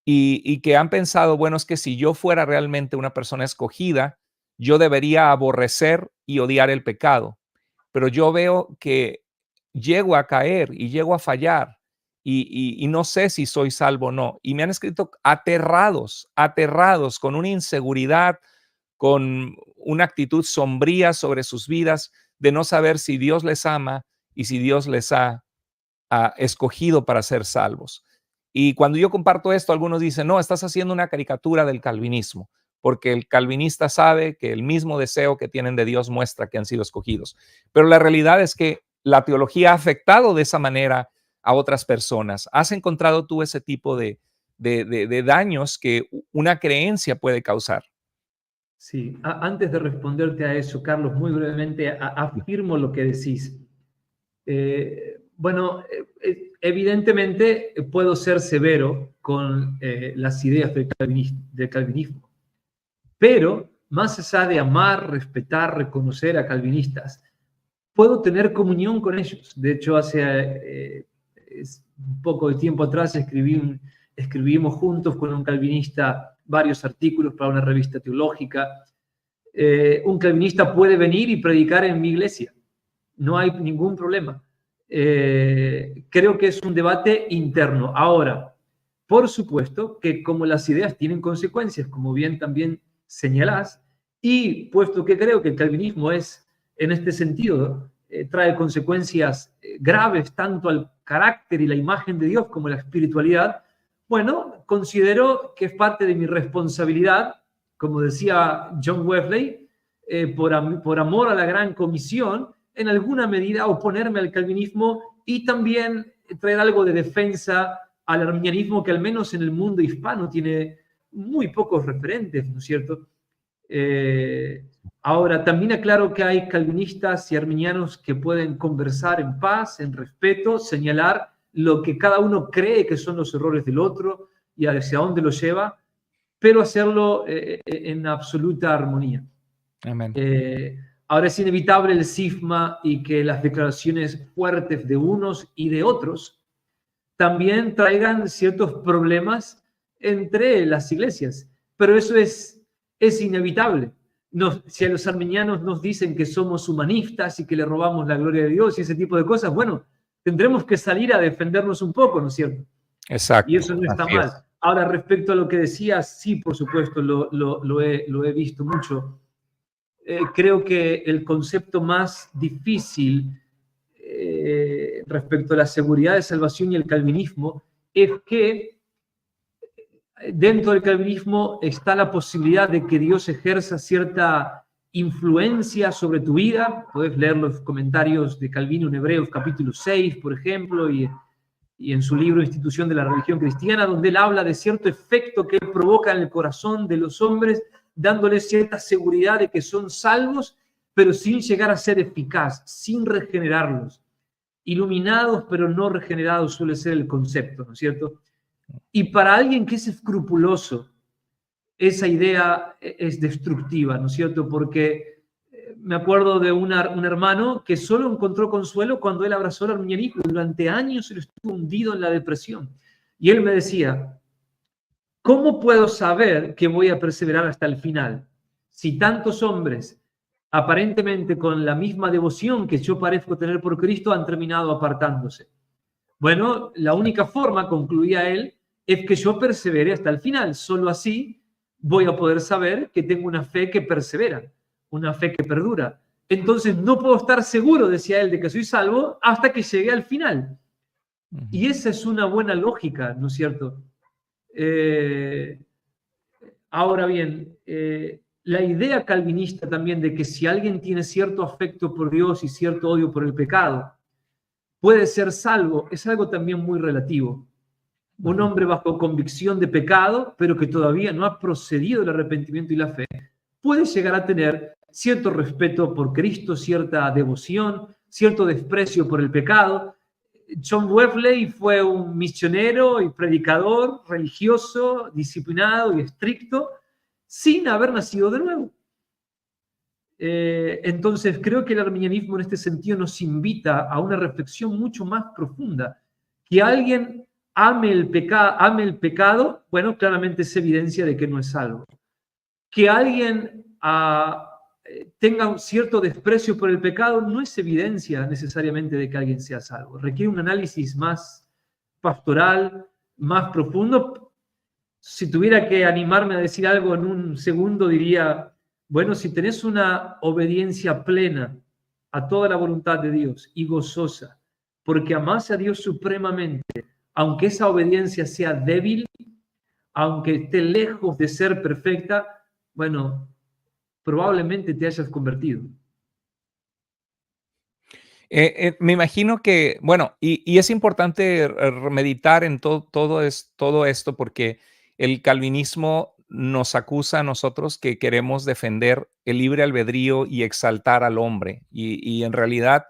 y que han pensado, bueno, es que si yo fuera realmente una persona escogida, yo debería aborrecer y odiar el pecado. Pero yo veo que llego a caer y llego a fallar y no sé si soy salvo o no. Y me han escrito aterrados, con una inseguridad, con una actitud sombría sobre sus vidas, de no saber si Dios les ama y si Dios les ha escogido para ser salvos. Y cuando yo comparto esto, algunos dicen, no, estás haciendo una caricatura del calvinismo, porque el calvinista sabe que el mismo deseo que tienen de Dios muestra que han sido escogidos. Pero la realidad es que la teología ha afectado de esa manera a otras personas. ¿Has encontrado tú ese tipo de daños que una creencia puede causar? Sí, antes de responderte a eso, Carlos, muy brevemente afirmo lo que decís. Bueno, evidentemente puedo ser severo con las ideas del calvinismo, pero más allá de amar, respetar, reconocer a calvinistas, puedo tener comunión con ellos. De hecho, hace un poco de tiempo atrás escribimos juntos con un calvinista varios artículos para una revista teológica. Un calvinista puede venir y predicar en mi iglesia. No hay ningún problema. Creo que es un debate interno. Ahora, por supuesto que como las ideas tienen consecuencias, como bien también señalás, y puesto que creo que el calvinismo es, en este sentido, trae consecuencias graves tanto al carácter y la imagen de Dios como a la espiritualidad, bueno, considero que es parte de mi responsabilidad, como decía John Wesley, por amor a la gran comisión, en alguna medida oponerme al calvinismo y también traer algo de defensa al arminianismo, que al menos en el mundo hispano tiene muy pocos referentes, ¿no es cierto? Ahora, también aclaro que hay calvinistas y arminianos que pueden conversar en paz, en respeto, señalar lo que cada uno cree que son los errores del otro y hacia dónde lo lleva, pero hacerlo en absoluta armonía. Amén. Ahora es inevitable el cisma y que las declaraciones fuertes de unos y de otros también traigan ciertos problemas entre las iglesias, pero eso es inevitable. Si a los arminianos nos dicen que somos humanistas y que le robamos la gloria de Dios y ese tipo de cosas, bueno, tendremos que salir a defendernos un poco, ¿no es cierto? Exacto. Y eso no está mal. Ahora, respecto a lo que decías, sí, por supuesto, lo he visto mucho. Creo que el concepto más difícil respecto a la seguridad de salvación y el calvinismo es que dentro del calvinismo está la posibilidad de que Dios ejerza cierta influencia sobre tu vida. Puedes leer los comentarios de Calvino en Hebreos capítulo 6, por ejemplo, y en su libro Institución de la Religión Cristiana, donde él habla de cierto efecto que él provoca en el corazón de los hombres, dándoles cierta seguridad de que son salvos, pero sin llegar a ser eficaz, sin regenerarlos. Iluminados, pero no regenerados suele ser el concepto, ¿no es cierto? Y para alguien que es escrupuloso, esa idea es destructiva, ¿no es cierto? Porque me acuerdo de un hermano que solo encontró consuelo cuando él abrazó el arminianismo. Durante años él estuvo hundido en la depresión. Y él me decía, ¿cómo puedo saber que voy a perseverar hasta el final? Si tantos hombres, aparentemente con la misma devoción que yo parezco tener por Cristo, han terminado apartándose. Bueno, la única forma, concluía él, es que yo persevere hasta el final. Solo así voy a poder saber que tengo una fe que persevera, una fe que perdura. Entonces no puedo estar seguro, decía él, de que soy salvo hasta que llegue al final. Y esa es una buena lógica, ¿no es cierto? Ahora bien, la idea calvinista también de que si alguien tiene cierto afecto por Dios y cierto odio por el pecado, puede ser salvo, es algo también muy relativo. Un hombre bajo convicción de pecado, pero que todavía no ha procedido el arrepentimiento y la fe, puede llegar a tener cierto respeto por Cristo, cierta devoción, cierto desprecio por el pecado. John Wesley fue un misionero y predicador religioso, disciplinado y estricto, sin haber nacido de nuevo. Entonces, creo que el arminianismo en este sentido nos invita a una reflexión mucho más profunda. Que alguien ame el pecado, bueno, claramente es evidencia de que no es salvo. Que alguien tenga un cierto desprecio por el pecado no es evidencia necesariamente de que alguien sea salvo. Requiere un análisis más pastoral, más profundo. Si tuviera que animarme a decir algo en un segundo, diría, bueno, si tenés una obediencia plena a toda la voluntad de Dios y gozosa, porque amás a Dios supremamente, aunque esa obediencia sea débil, aunque esté lejos de ser perfecta, bueno, probablemente te hayas convertido. Me imagino que, bueno, y es importante meditar en todo esto porque el calvinismo nos acusa a nosotros que queremos defender el libre albedrío y exaltar al hombre. Y en realidad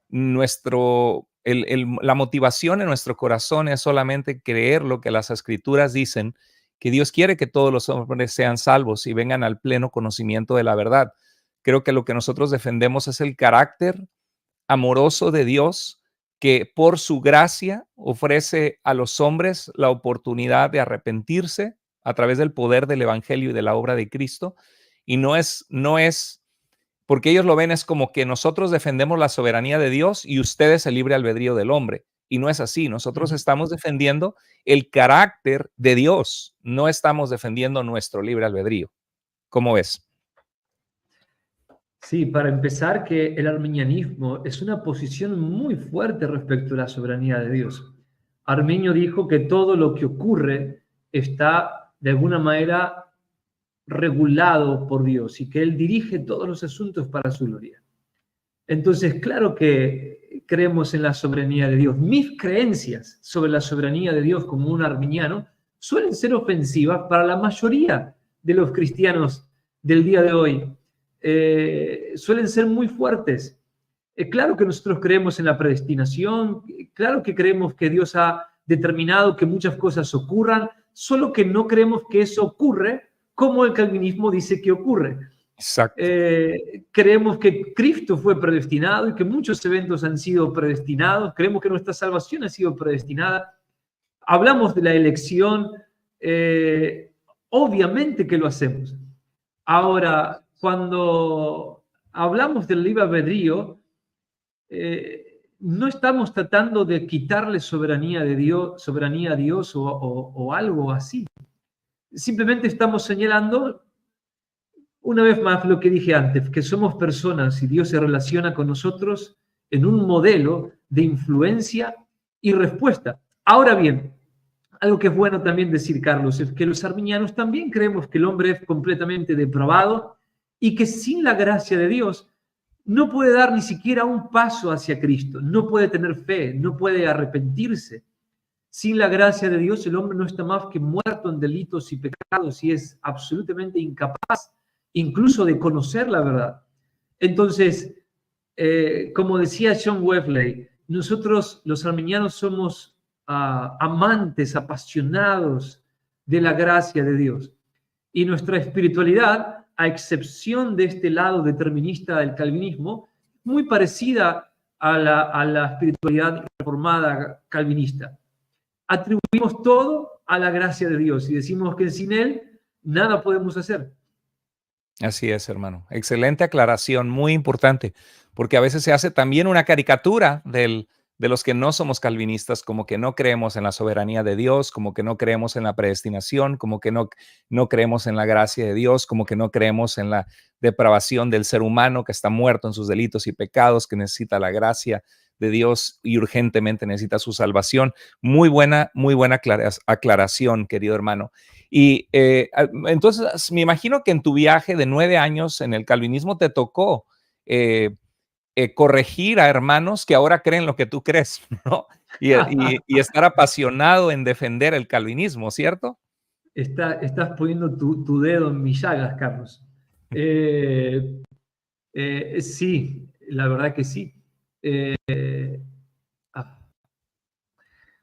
la motivación en nuestro corazón es solamente creer lo que las escrituras dicen, que Dios quiere que todos los hombres sean salvos y vengan al pleno conocimiento de la verdad. Creo que lo que nosotros defendemos es el carácter amoroso de Dios, que por su gracia ofrece a los hombres la oportunidad de arrepentirse a través del poder del evangelio y de la obra de Cristo. Y no es porque ellos lo ven es como que nosotros defendemos la soberanía de Dios y ustedes el libre albedrío del hombre. Y no es así. Nosotros estamos defendiendo el carácter de Dios. No estamos defendiendo nuestro libre albedrío. ¿Cómo ves? Sí, para empezar, que el arminianismo es una posición muy fuerte respecto a la soberanía de Dios. Arminio dijo que todo lo que ocurre está de alguna manera regulado por Dios y que Él dirige todos los asuntos para su gloria. Entonces, claro que creemos en la soberanía de Dios. Mis creencias sobre la soberanía de Dios como un arminiano suelen ser ofensivas para la mayoría de los cristianos del día de hoy. Suelen ser muy fuertes. Claro que nosotros creemos en la predestinación, claro que creemos que Dios ha determinado que muchas cosas ocurran, solo que no creemos que eso ocurre como el calvinismo dice que ocurre. Exacto. Creemos que Cristo fue predestinado y que muchos eventos han sido predestinados. Creemos que nuestra salvación ha sido predestinada. Hablamos de la elección, obviamente que lo hacemos. Ahora, cuando hablamos del libre albedrío, no estamos tratando de quitarle soberanía a Dios o algo así. Simplemente estamos señalando, una vez más, lo que dije antes, que somos personas y Dios se relaciona con nosotros en un modelo de influencia y respuesta. Ahora bien, algo que es bueno también decir, Carlos, es que los arminianos también creemos que el hombre es completamente depravado y que sin la gracia de Dios no puede dar ni siquiera un paso hacia Cristo, no puede tener fe, no puede arrepentirse. Sin la gracia de Dios, el hombre no está más que muerto en delitos y pecados y es absolutamente incapaz incluso de conocer la verdad. Entonces, como decía John Wesley, nosotros los arminianos somos amantes, apasionados de la gracia de Dios. Y nuestra espiritualidad, a excepción de este lado determinista del calvinismo, muy parecida a la espiritualidad reformada calvinista. Atribuimos todo a la gracia de Dios y decimos que sin Él nada podemos hacer. Así es, hermano. Excelente aclaración, muy importante, porque a veces se hace también una caricatura de los que no somos calvinistas, como que no creemos en la soberanía de Dios, como que no creemos en la predestinación, como que no creemos en la gracia de Dios, como que no creemos en la depravación del ser humano que está muerto en sus delitos y pecados, que necesita la gracia de Dios y urgentemente necesita su salvación. Muy buena aclaración, querido hermano. Y entonces me imagino que en tu viaje de 9 años en el calvinismo te tocó corregir a hermanos que ahora creen lo que tú crees, ¿no? Y estar apasionado en defender el calvinismo, ¿cierto? Estás poniendo tu dedo en mis llagas, Carlos. Sí, la verdad que sí.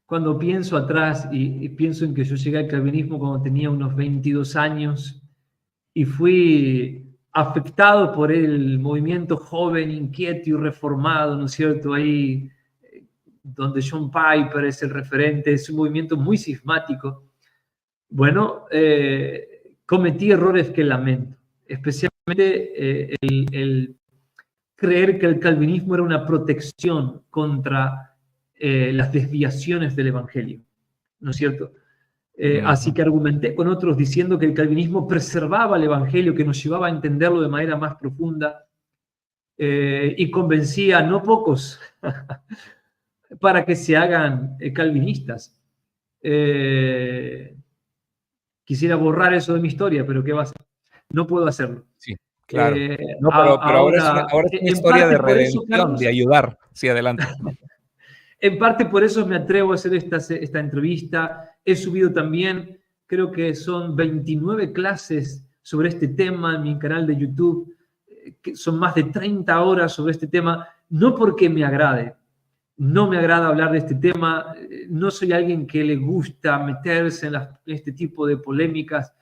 Cuando pienso atrás y pienso en que yo llegué al calvinismo cuando tenía unos 22 años y fui afectado por el movimiento joven, inquieto y reformado, ¿no es cierto? Ahí donde John Piper es el referente, es un movimiento muy sismático. Bueno, cometí errores que lamento, especialmente el creer que el calvinismo era una protección contra las desviaciones del Evangelio, ¿no es cierto? Así que argumenté con otros diciendo que el calvinismo preservaba el Evangelio, que nos llevaba a entenderlo de manera más profunda, y convencí a no pocos para que se hagan calvinistas. Quisiera borrar eso de mi historia, pero ¿qué va a hacer? No puedo hacerlo. Sí, claro. No, pero ahora es una historia de redención, Carlos, de ayudar. Sí, adelante. En parte por eso me atrevo a hacer esta entrevista. He subido también, creo que son 29 clases sobre este tema en mi canal de YouTube, que son más de 30 horas sobre este tema, no porque me agrade. No me agrada hablar de este tema, no soy alguien que le gusta meterse en este tipo de polémicas.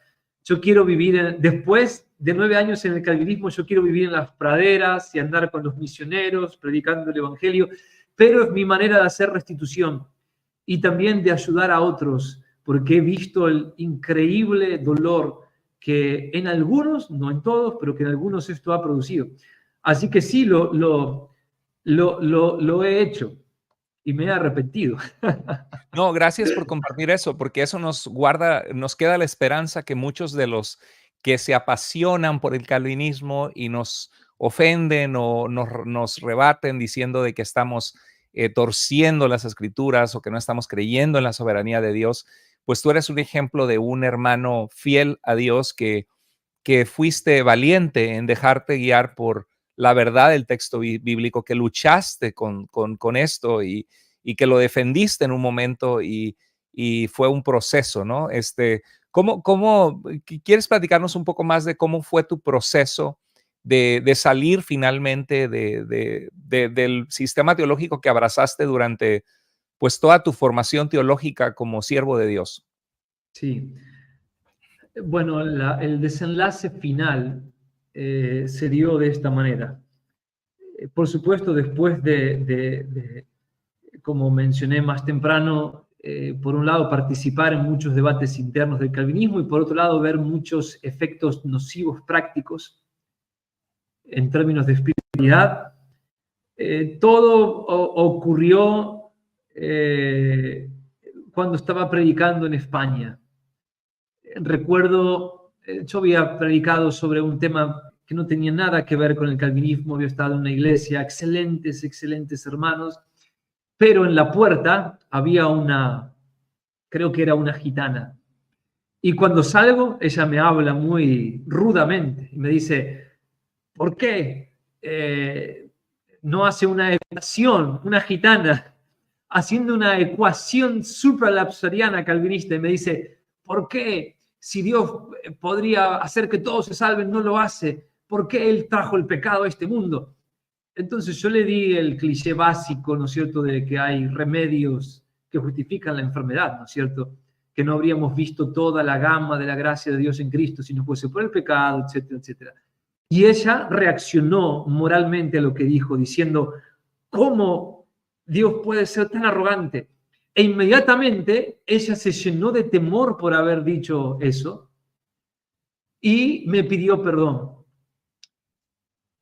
Yo quiero vivir, después de 9 años en el calvinismo, yo quiero vivir en las praderas y andar con los misioneros, predicando el Evangelio, pero es mi manera de hacer restitución y también de ayudar a otros, porque he visto el increíble dolor que en algunos, no en todos, pero que en algunos esto ha producido. Así que sí, lo he hecho y me he arrepentido. No, gracias por compartir eso, porque eso nos guarda, nos queda la esperanza que muchos de los que se apasionan por el calvinismo y nos ofenden o nos rebaten diciendo de que estamos torciendo las escrituras o que no estamos creyendo en la soberanía de Dios, pues tú eres un ejemplo de un hermano fiel a Dios que fuiste valiente en dejarte guiar por la verdad del texto bíblico, que luchaste con esto y que lo defendiste en un momento y fue un proceso, ¿no? ¿Quieres platicarnos un poco más de cómo fue tu proceso de salir finalmente del sistema teológico que abrazaste durante pues toda tu formación teológica como siervo de Dios? Sí. Bueno, el desenlace final se dio de esta manera. Por supuesto, después como mencioné más temprano, por un lado participar en muchos debates internos del calvinismo y por otro lado ver muchos efectos nocivos prácticos en términos de espiritualidad. Todo ocurrió cuando estaba predicando en España. Recuerdo, yo había predicado sobre un tema que no tenía nada que ver con el calvinismo, había estado en una iglesia, excelentes hermanos, pero en la puerta había creo que era una gitana. Y cuando salgo, ella me habla muy rudamente y me dice, ¿por qué no hace una ecuación, una gitana, haciendo una ecuación supralapsariana calvinista? Y me dice, ¿por qué si Dios podría hacer que todos se salven, no lo hace? ¿Por qué Él trajo el pecado a este mundo? Entonces yo le di el cliché básico, ¿no es cierto?, de que hay remedios que justifican la enfermedad, ¿no es cierto?, que no habríamos visto toda la gama de la gracia de Dios en Cristo si no fuese por el pecado, etcétera, etcétera. Y ella reaccionó moralmente a lo que dijo, diciendo, ¿cómo Dios puede ser tan arrogante? E inmediatamente ella se llenó de temor por haber dicho eso y me pidió perdón.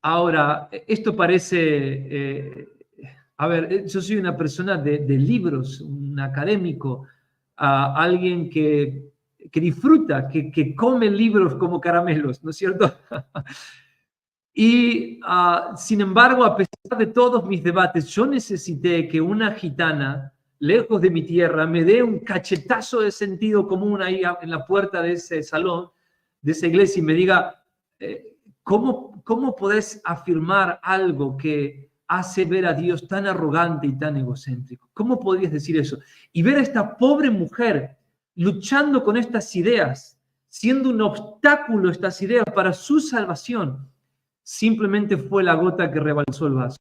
Ahora, esto parece, yo soy una persona de libros, un académico, alguien que disfruta, que come libros como caramelos, ¿no es cierto? Y sin embargo, a pesar de todos mis debates, yo necesité que una gitana, lejos de mi tierra, me dé un cachetazo de sentido común ahí en la puerta de ese salón, de esa iglesia, y me diga, ¿cómo podés afirmar algo que hace ver a Dios tan arrogante y tan egocéntrico? ¿Cómo podrías decir eso? Y ver a esta pobre mujer luchando con estas ideas, siendo un obstáculo estas ideas para su salvación, simplemente fue la gota que rebalsó el vaso.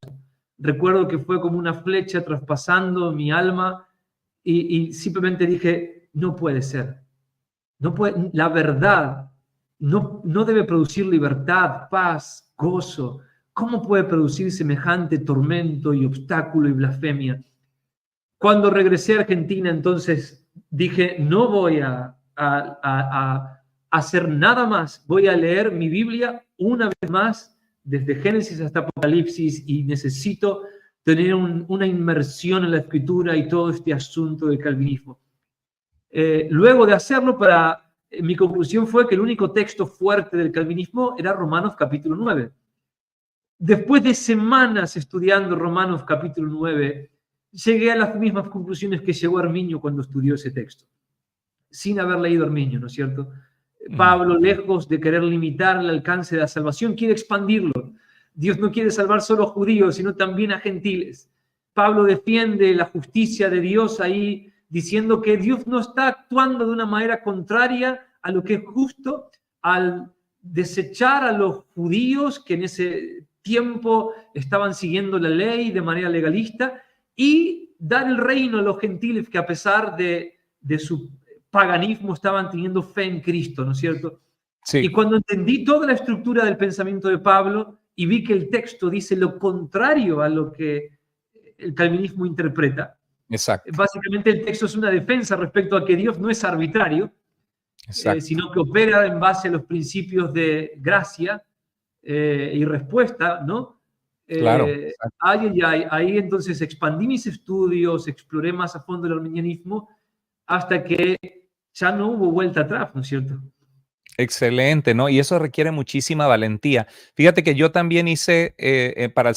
Recuerdo que fue como una flecha traspasando mi alma y simplemente dije, no puede ser. No puede, la verdad no debe producir libertad, paz, gozo. ¿Cómo puede producir semejante tormento y obstáculo y blasfemia? Cuando regresé a Argentina, entonces dije, no voy a hacer nada más. Voy a leer mi Biblia una vez más, desde Génesis hasta Apocalipsis, y necesito tener una inmersión en la Escritura y todo este asunto del calvinismo. Luego de hacerlo, mi conclusión fue que el único texto fuerte del calvinismo era Romanos capítulo 9. Después de semanas estudiando Romanos capítulo 9, llegué a las mismas conclusiones que llegó Arminio cuando estudió ese texto, sin haber leído Arminio, ¿no es cierto? Pablo, lejos de querer limitar el alcance de la salvación, quiere expandirlo. Dios no quiere salvar solo a judíos, sino también a gentiles. Pablo defiende la justicia de Dios ahí, diciendo que Dios no está actuando de una manera contraria a lo que es justo al desechar a los judíos que en ese tiempo estaban siguiendo la ley de manera legalista y dar el reino a los gentiles que a pesar de su paganismo estaban teniendo fe en Cristo, ¿no es cierto? Sí. Y cuando entendí toda la estructura del pensamiento de Pablo y vi que el texto dice lo contrario a lo que el calvinismo interpreta, exacto. Básicamente el texto es una defensa respecto a que Dios no es arbitrario, sino que opera en base a los principios de gracia y respuesta, ¿no? Claro. Ahí entonces expandí mis estudios, exploré más a fondo el arminianismo hasta que ya no hubo vuelta atrás, ¿no es cierto? Excelente, ¿no? Y eso requiere muchísima valentía. Fíjate que yo también hice para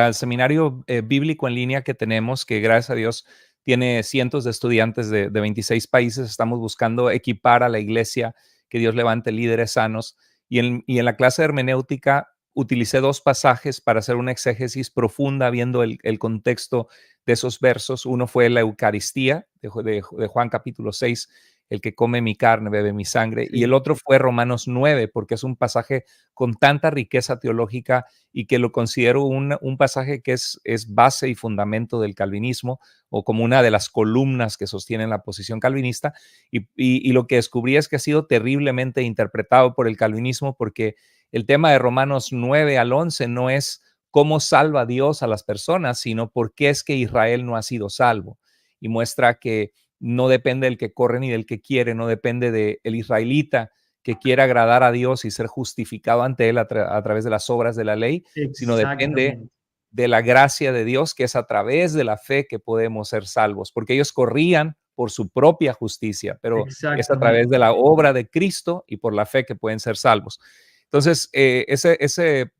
el seminario bíblico en línea que tenemos, que gracias a Dios tiene cientos de estudiantes de 26 países. Estamos buscando equipar a la iglesia, que Dios levante líderes sanos. Y en la clase de hermenéutica utilicé dos pasajes para hacer una exégesis profunda viendo el contexto de esos versos. Uno fue la Eucaristía de Juan capítulo 6, el que come mi carne, bebe mi sangre. Y el Sí, otro fue Romanos 9, porque es un pasaje con tanta riqueza teológica y que lo considero un pasaje que es base y fundamento del calvinismo, o como una de las columnas que sostienen la posición calvinista. Y lo que descubrí es que ha sido terriblemente interpretado por el calvinismo, porque el tema de Romanos 9 al 11 no es cómo salva Dios a las personas, sino por qué es que Israel no ha sido salvo. Y muestra que no depende del que corre ni del que quiere, no depende del israelita que quiera agradar a Dios y ser justificado ante Él a través de las obras de la ley, sino depende exactamente, de la gracia de Dios, que es a través de la fe que podemos ser salvos, porque ellos corrían por su propia justicia, pero es a través exactamente. de la obra de Cristo y por la fe que pueden ser salvos. Entonces, ese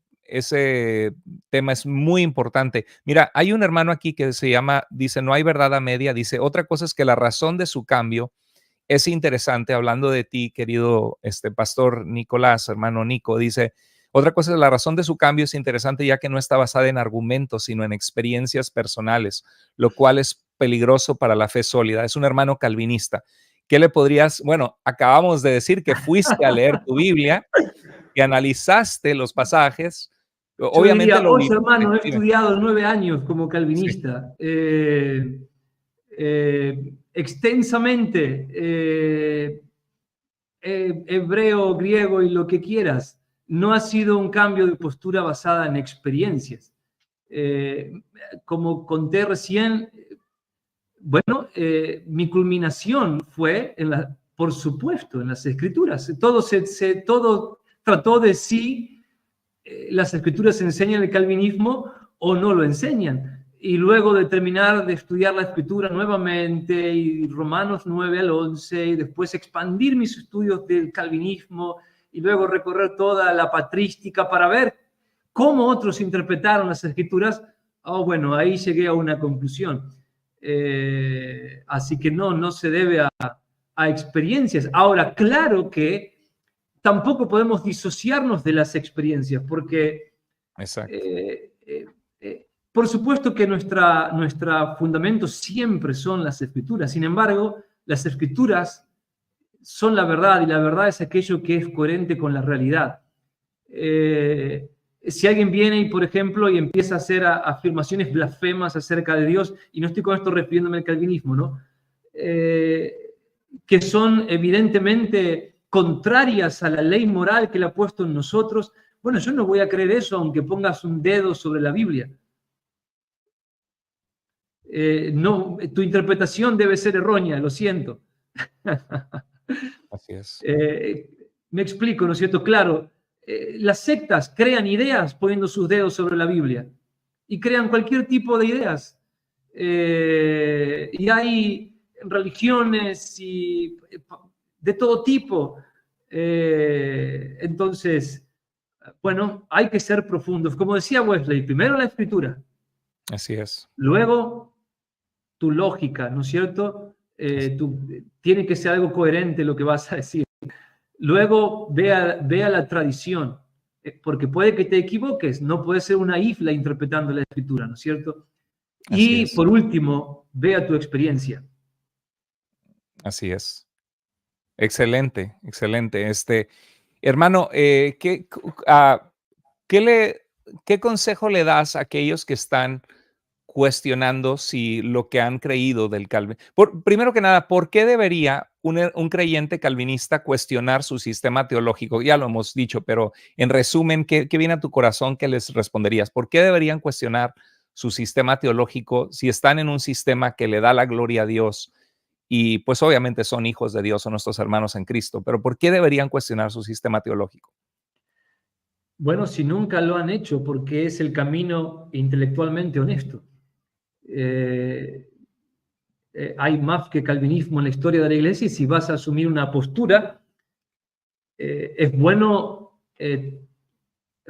tema es muy importante. Mira, hay un hermano aquí que dice, no hay verdad a media, dice, otra cosa es que la razón de su cambio es interesante, hablando de ti, querido pastor Nicolás, hermano Nico, dice, otra cosa es la razón de su cambio es interesante ya que no está basada en argumentos, sino en experiencias personales, lo cual es peligroso para la fe sólida. Es un hermano calvinista. ¿Qué le podrías, bueno, acabamos de decir que fuiste a leer tu Biblia, que analizaste los pasajes, Yo obviamente diría, lo oye, hermano, he dime. estudiado 9 años como Sí, calvinista, extensamente, hebreo, griego y lo que quieras. No ha sido un cambio de postura basada en experiencias. Eh, Como conté recién, bueno, mi culminación fue, por supuesto, en las escrituras. Todo trató de si las escrituras enseñan el calvinismo o no lo enseñan. Y luego de terminar de estudiar la escritura nuevamente, y Romanos 9 al 11, y después expandir mis estudios del calvinismo, y luego recorrer toda la patrística para ver cómo otros interpretaron las escrituras, oh, bueno, ahí llegué a una conclusión. Así que no se debe a experiencias. Ahora, claro que tampoco podemos disociarnos de las experiencias, porque exacto. por supuesto que nuestra fundamento siempre son las escrituras. Sin embargo, las escrituras son la verdad, y la verdad es aquello que es coherente con la realidad. Si alguien viene y, por ejemplo, y empieza a hacer afirmaciones blasfemas acerca de Dios, y no estoy con esto refiriéndome al calvinismo, ¿no? Que son evidentemente contrarias a la ley moral que Él ha puesto en nosotros, bueno, yo no voy a creer eso aunque pongas un dedo sobre la Biblia. No, tu interpretación debe ser errónea, lo siento. Así es. Eh, Me explico, ¿no es cierto? Claro, las sectas crean ideas poniendo sus dedos sobre la Biblia, y crean cualquier tipo de ideas. Y hay religiones y de todo tipo. Entonces, bueno, hay que ser profundos. Como decía Wesley, primero la escritura, Así es. luego tu lógica, ¿no es cierto? Tiene que ser algo coherente lo que vas a decir. Luego ve a la tradición, porque puede que te equivoques, no puede ser una isla interpretando la escritura, ¿no es cierto? Así Y es. por último, ve a tu experiencia. Así es. Excelente, excelente. Hermano, ¿qué le, qué consejo le das a aquellos que están cuestionando si lo que han creído del calvinismo? Primero que nada, ¿por qué debería un creyente calvinista cuestionar su sistema teológico? Ya lo hemos dicho, pero en resumen, ¿qué viene a tu corazón que les responderías? ¿Por qué deberían cuestionar su sistema teológico si están en un sistema que le da la gloria a Dios? Y pues obviamente son hijos de Dios, son nuestros hermanos en Cristo, pero ¿por qué deberían cuestionar su sistema teológico? Bueno, si nunca lo han hecho, porque es el camino intelectualmente honesto. Eh, Hay más que calvinismo en la historia de la iglesia, y si vas a asumir una postura, es bueno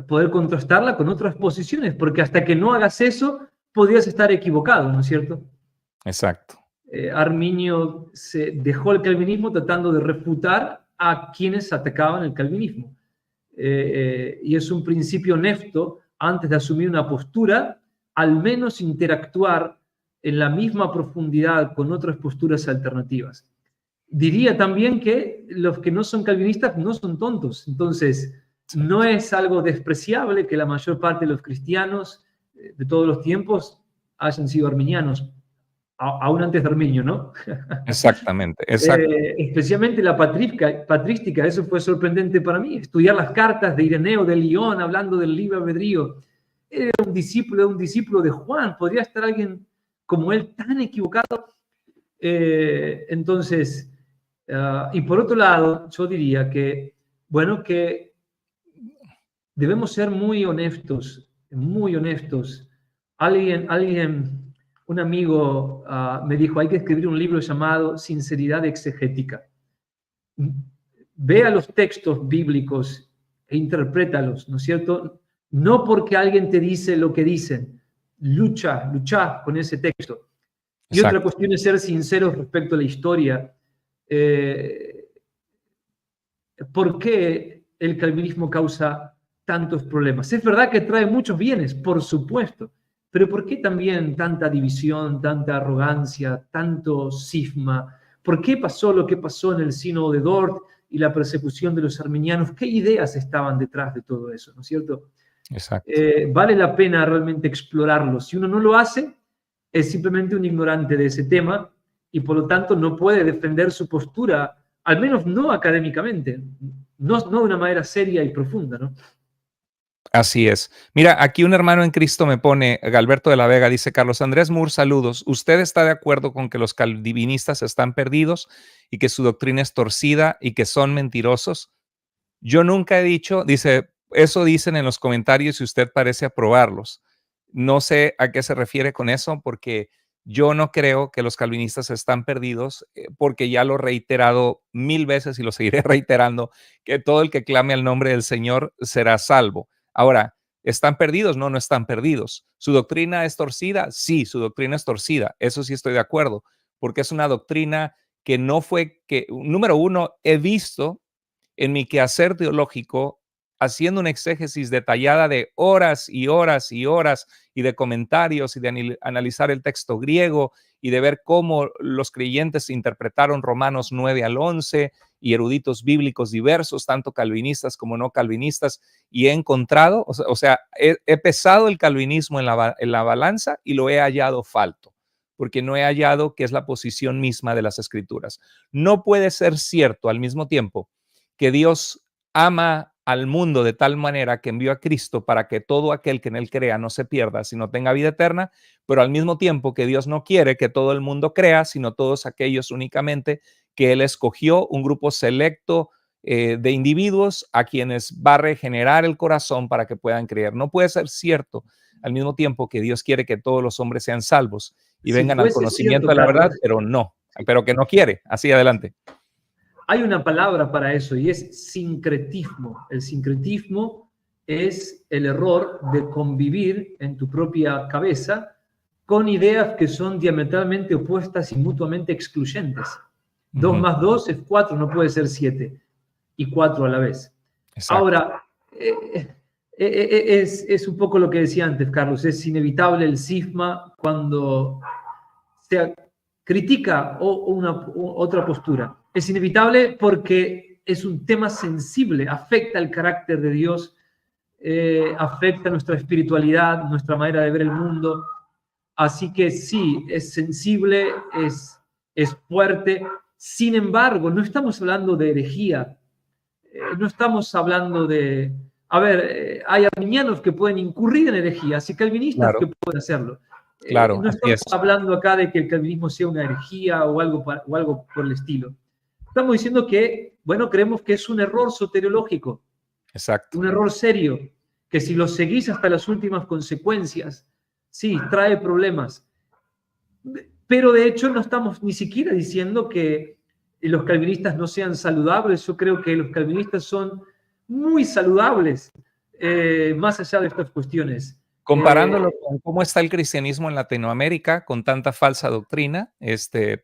poder contrastarla con otras posiciones, porque hasta que no hagas eso, podrías estar equivocado, ¿no es cierto? Exacto. Arminio se dejó el calvinismo tratando de refutar a quienes atacaban el calvinismo. Y es un principio honesto, antes de asumir una postura, al menos interactuar en la misma profundidad con otras posturas alternativas. Diría también que los que no son calvinistas no son tontos, entonces no es algo despreciable que la mayor parte de los cristianos de todos los tiempos hayan sido arminianos, aún antes de Arminio, ¿no? Exactamente, exacto. Especialmente la patrística, eso fue sorprendente para mí, estudiar las cartas de Ireneo de Lyon hablando del libre albedrío. Era un discípulo de Juan, podría estar alguien como él tan equivocado. Entonces, y por otro lado, yo diría que, bueno, que debemos ser muy honestos, muy honestos. Un amigo me dijo, hay que escribir un libro llamado Sinceridad Exegética. Vea los textos bíblicos e interprétalos, ¿no es cierto? No porque alguien te dice lo que dicen, lucha con ese texto. Y Exacto. otra cuestión es ser sinceros respecto a la historia. ¿Por qué el calvinismo causa tantos problemas? Es verdad que trae muchos bienes, por supuesto, pero ¿por qué también tanta división, tanta arrogancia, tanto cisma? ¿Por qué pasó lo que pasó en el sínodo de Dort y la persecución de los arminianos? ¿Qué ideas estaban detrás de todo eso? ¿No es cierto? Exacto. Vale la pena realmente explorarlo. Si uno no lo hace, es simplemente un ignorante de ese tema y por lo tanto no puede defender su postura, al menos no académicamente, no de una manera seria y profunda, ¿no? Así es. Mira, aquí un hermano en Cristo me pone, Galberto de la Vega, dice: Carlos Andrés Moore, saludos. ¿Usted está de acuerdo con que los calvinistas están perdidos y que su doctrina es torcida y que son mentirosos? Yo nunca he dicho, dice, eso dicen en los comentarios y usted parece aprobarlos. No sé a qué se refiere con eso, porque yo no creo que los calvinistas están perdidos, porque ya lo he reiterado 1000 veces y lo seguiré reiterando, que todo el que clame al nombre del Señor será salvo. Ahora, ¿están perdidos? No, no están perdidos. ¿Su doctrina es torcida? Sí, su doctrina es torcida. Eso sí estoy de acuerdo, porque es una doctrina que no fue que, número uno, he visto en mi quehacer teológico, haciendo una exégesis detallada de horas y horas y horas y de comentarios y de analizar el texto griego y de ver cómo los creyentes interpretaron Romanos 9 al 11 y eruditos bíblicos diversos, tanto calvinistas como no calvinistas, y he encontrado, he pesado el calvinismo en la balanza y lo he hallado falto, porque no he hallado que es la posición misma de las escrituras. No puede ser cierto al mismo tiempo que Dios ama al mundo de tal manera que envió a Cristo para que todo aquel que en él crea no se pierda, sino tenga vida eterna, pero al mismo tiempo que Dios no quiere que todo el mundo crea, sino todos aquellos únicamente que él escogió, un grupo selecto de individuos a quienes va a regenerar el corazón para que puedan creer. No puede ser cierto al mismo tiempo que Dios quiere que todos los hombres sean salvos y Si vengan al fuese conocimiento cierto, de la verdad, Carlos, pero no, pero que no quiere. Así, adelante. hay una palabra para eso y es sincretismo. El sincretismo es el error de convivir en tu propia cabeza con ideas que son diametralmente opuestas y mutuamente excluyentes. 2 más 2 es 4, no puede ser 7 y 4 a la vez. Exacto. Ahora, es un poco lo que decía antes, Carlos, es inevitable el cisma cuando se critica otra postura. Es inevitable porque es un tema sensible, afecta el carácter de Dios, afecta nuestra espiritualidad, nuestra manera de ver el mundo. Así que sí, es sensible, es fuerte. Sin embargo, no estamos hablando de herejía, no estamos hablando de... A ver, hay arminianos que pueden incurrir en herejías y calvinistas que pueden hacerlo. Claro, No así estamos es. hablando acá de que el calvinismo sea una herejía o algo por el estilo. Estamos diciendo que, bueno, creemos que es un error soteriológico. Exacto. Un error serio, que si lo seguís hasta las últimas consecuencias, sí, trae problemas. Pero de hecho no estamos ni siquiera diciendo que los calvinistas no sean saludables. Yo creo que los calvinistas son muy saludables, más allá de estas cuestiones. Comparándolo con cómo está el cristianismo en Latinoamérica, con tanta falsa doctrina,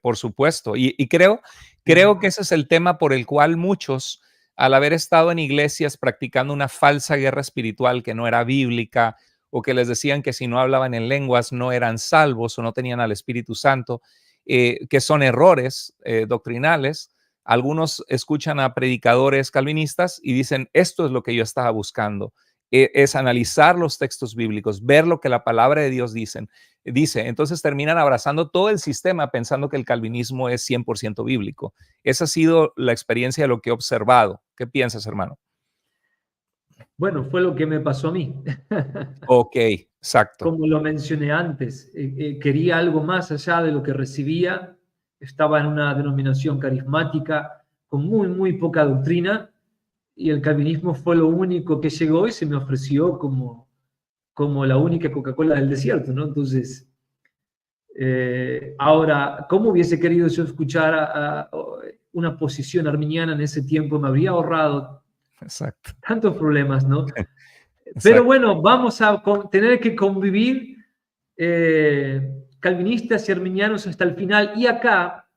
por supuesto. Y creo que ese es el tema por el cual muchos, al haber estado en iglesias practicando una falsa guerra espiritual que no era bíblica, o que les decían que si no hablaban en lenguas no eran salvos o no tenían al Espíritu Santo, que son errores doctrinales. Algunos escuchan a predicadores calvinistas y dicen, esto es lo que yo estaba buscando. Es analizar los textos bíblicos, ver lo que la palabra de Dios dice. Entonces terminan abrazando todo el sistema pensando que el calvinismo es 100% bíblico. Esa ha sido la experiencia de lo que he observado. ¿Qué piensas, hermano? Bueno, fue lo que me pasó a mí. Ok, exacto. Como lo mencioné antes, quería algo más allá de lo que recibía. Estaba en una denominación carismática con muy, muy poca doctrina, y el calvinismo fue lo único que llegó y se me ofreció como la única Coca-Cola del desierto, ¿no? Entonces, ahora, ¿cómo hubiese querido yo escuchar a una posición arminiana en ese tiempo? Me habría ahorrado tantos problemas, ¿no? Pero bueno, vamos a tener que convivir calvinistas y arminianos hasta el final. Y acá,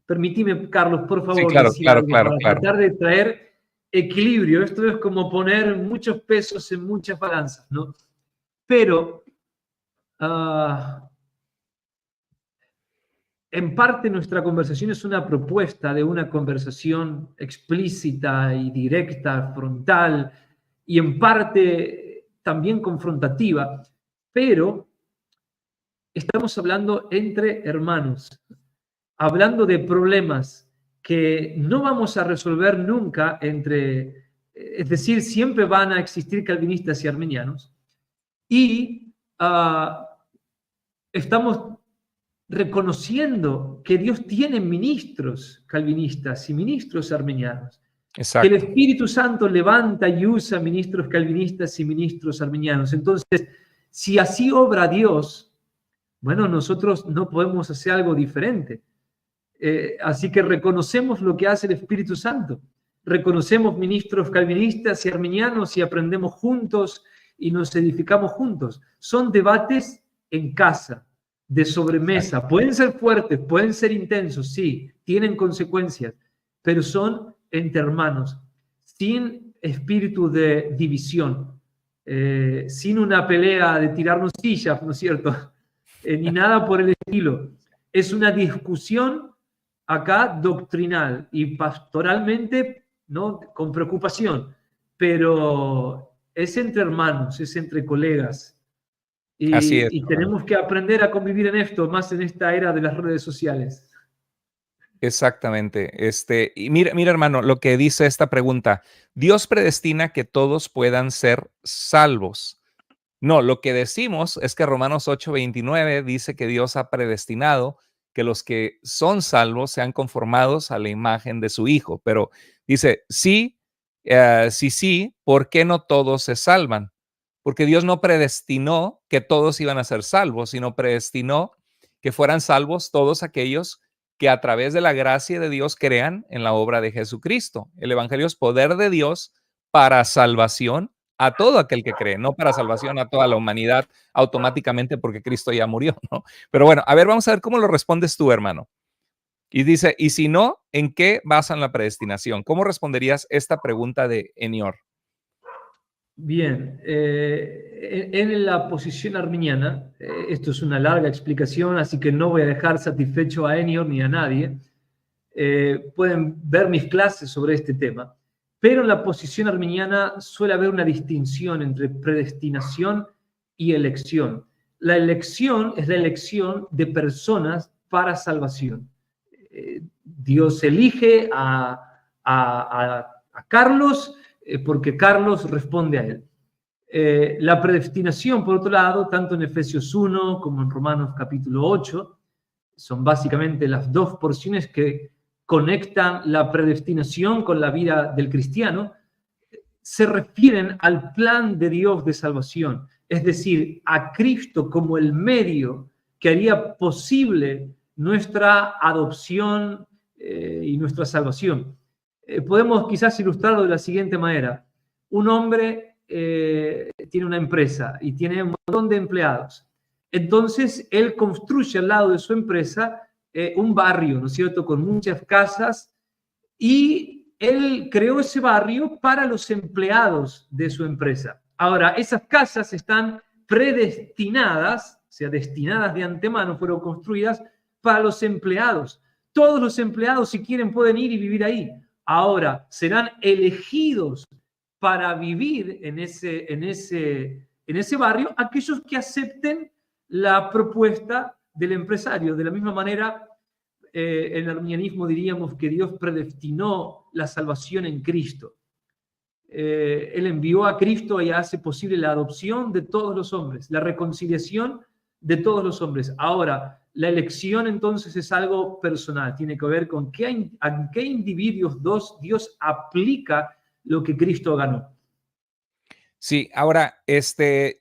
permíteme, Carlos, por favor, sí, claro, decir algo para tratar de traer equilibrio. Esto es como poner muchos pesos en muchas balanzas, ¿no? Pero en parte nuestra conversación es una propuesta de una conversación explícita y directa, frontal, y en parte también confrontativa, pero estamos hablando entre hermanos, hablando de problemas que no vamos a resolver nunca es decir, siempre van a existir calvinistas y arminianos, y estamos reconociendo que Dios tiene ministros calvinistas y ministros arminianos. Exacto. Que el Espíritu Santo levanta y usa ministros calvinistas y ministros arminianos. Entonces, si así obra Dios, bueno, nosotros no podemos hacer algo diferente. Así que reconocemos lo que hace el Espíritu Santo. Reconocemos ministros calvinistas y arminianos y aprendemos juntos y nos edificamos juntos. Son debates en casa, de sobremesa. Exacto. Pueden ser fuertes, pueden ser intensos, sí, tienen consecuencias, pero son entre hermanos, sin espíritu de división, sin una pelea de tirarnos sillas, ¿no es cierto? Ni nada por el estilo. Es una discusión acá doctrinal y pastoralmente, ¿no? Con preocupación, pero es entre hermanos, es entre colegas. Así es. Y tenemos que aprender a convivir en esto, más en esta era de las redes sociales. Exactamente. Y mira, hermano, lo que dice esta pregunta: Dios predestina que todos puedan ser salvos. No, lo que decimos es que Romanos 8:29 dice que Dios ha predestinado que los que son salvos sean conformados a la imagen de su Hijo. Pero dice, sí, ¿por qué no todos se salvan? Porque Dios no predestinó que todos iban a ser salvos, sino predestinó que fueran salvos todos aquellos que a través de la gracia de Dios crean en la obra de Jesucristo. El evangelio es poder de Dios para salvación a todo aquel que cree, no para salvación a toda la humanidad automáticamente porque Cristo ya murió, ¿no? Pero bueno, a ver, vamos a ver cómo lo respondes tú, hermano. Y dice, y si no, ¿en qué basan la predestinación? ¿Cómo responderías esta pregunta de Enior? Bien, en la posición arminiana, esto es una larga explicación, así que no voy a dejar satisfecho a Enior ni a nadie. Pueden ver mis clases sobre este tema, pero en la posición arminiana suele haber una distinción entre predestinación y elección. La elección es la elección de personas para salvación. Dios elige a Carlos porque Carlos responde a él. La predestinación, por otro lado, tanto en Efesios 1 como en Romanos capítulo 8, son básicamente las dos porciones que conectan la predestinación con la vida del cristiano, se refieren al plan de Dios de salvación, es decir, a Cristo como el medio que haría posible nuestra adopción y nuestra salvación. Podemos quizás ilustrarlo de la siguiente manera. Un hombre tiene una empresa y tiene un montón de empleados. Entonces, él construye al lado de su empresa un barrio, ¿no es cierto?, con muchas casas, y él creó ese barrio para los empleados de su empresa. Ahora, esas casas están predestinadas, o sea, destinadas de antemano, fueron construidas para los empleados. Todos los empleados, si quieren, pueden ir y vivir ahí. Ahora, serán elegidos para vivir en ese barrio aquellos que acepten la propuesta del empresario. De la misma manera, en el arminianismo diríamos que Dios predestinó la salvación en Cristo. Él envió a Cristo y hace posible la adopción de todos los hombres, la reconciliación de todos los hombres. Ahora, la elección entonces es algo personal, tiene que ver con a qué individuos Dios aplica lo que Cristo ganó. Sí, ahora,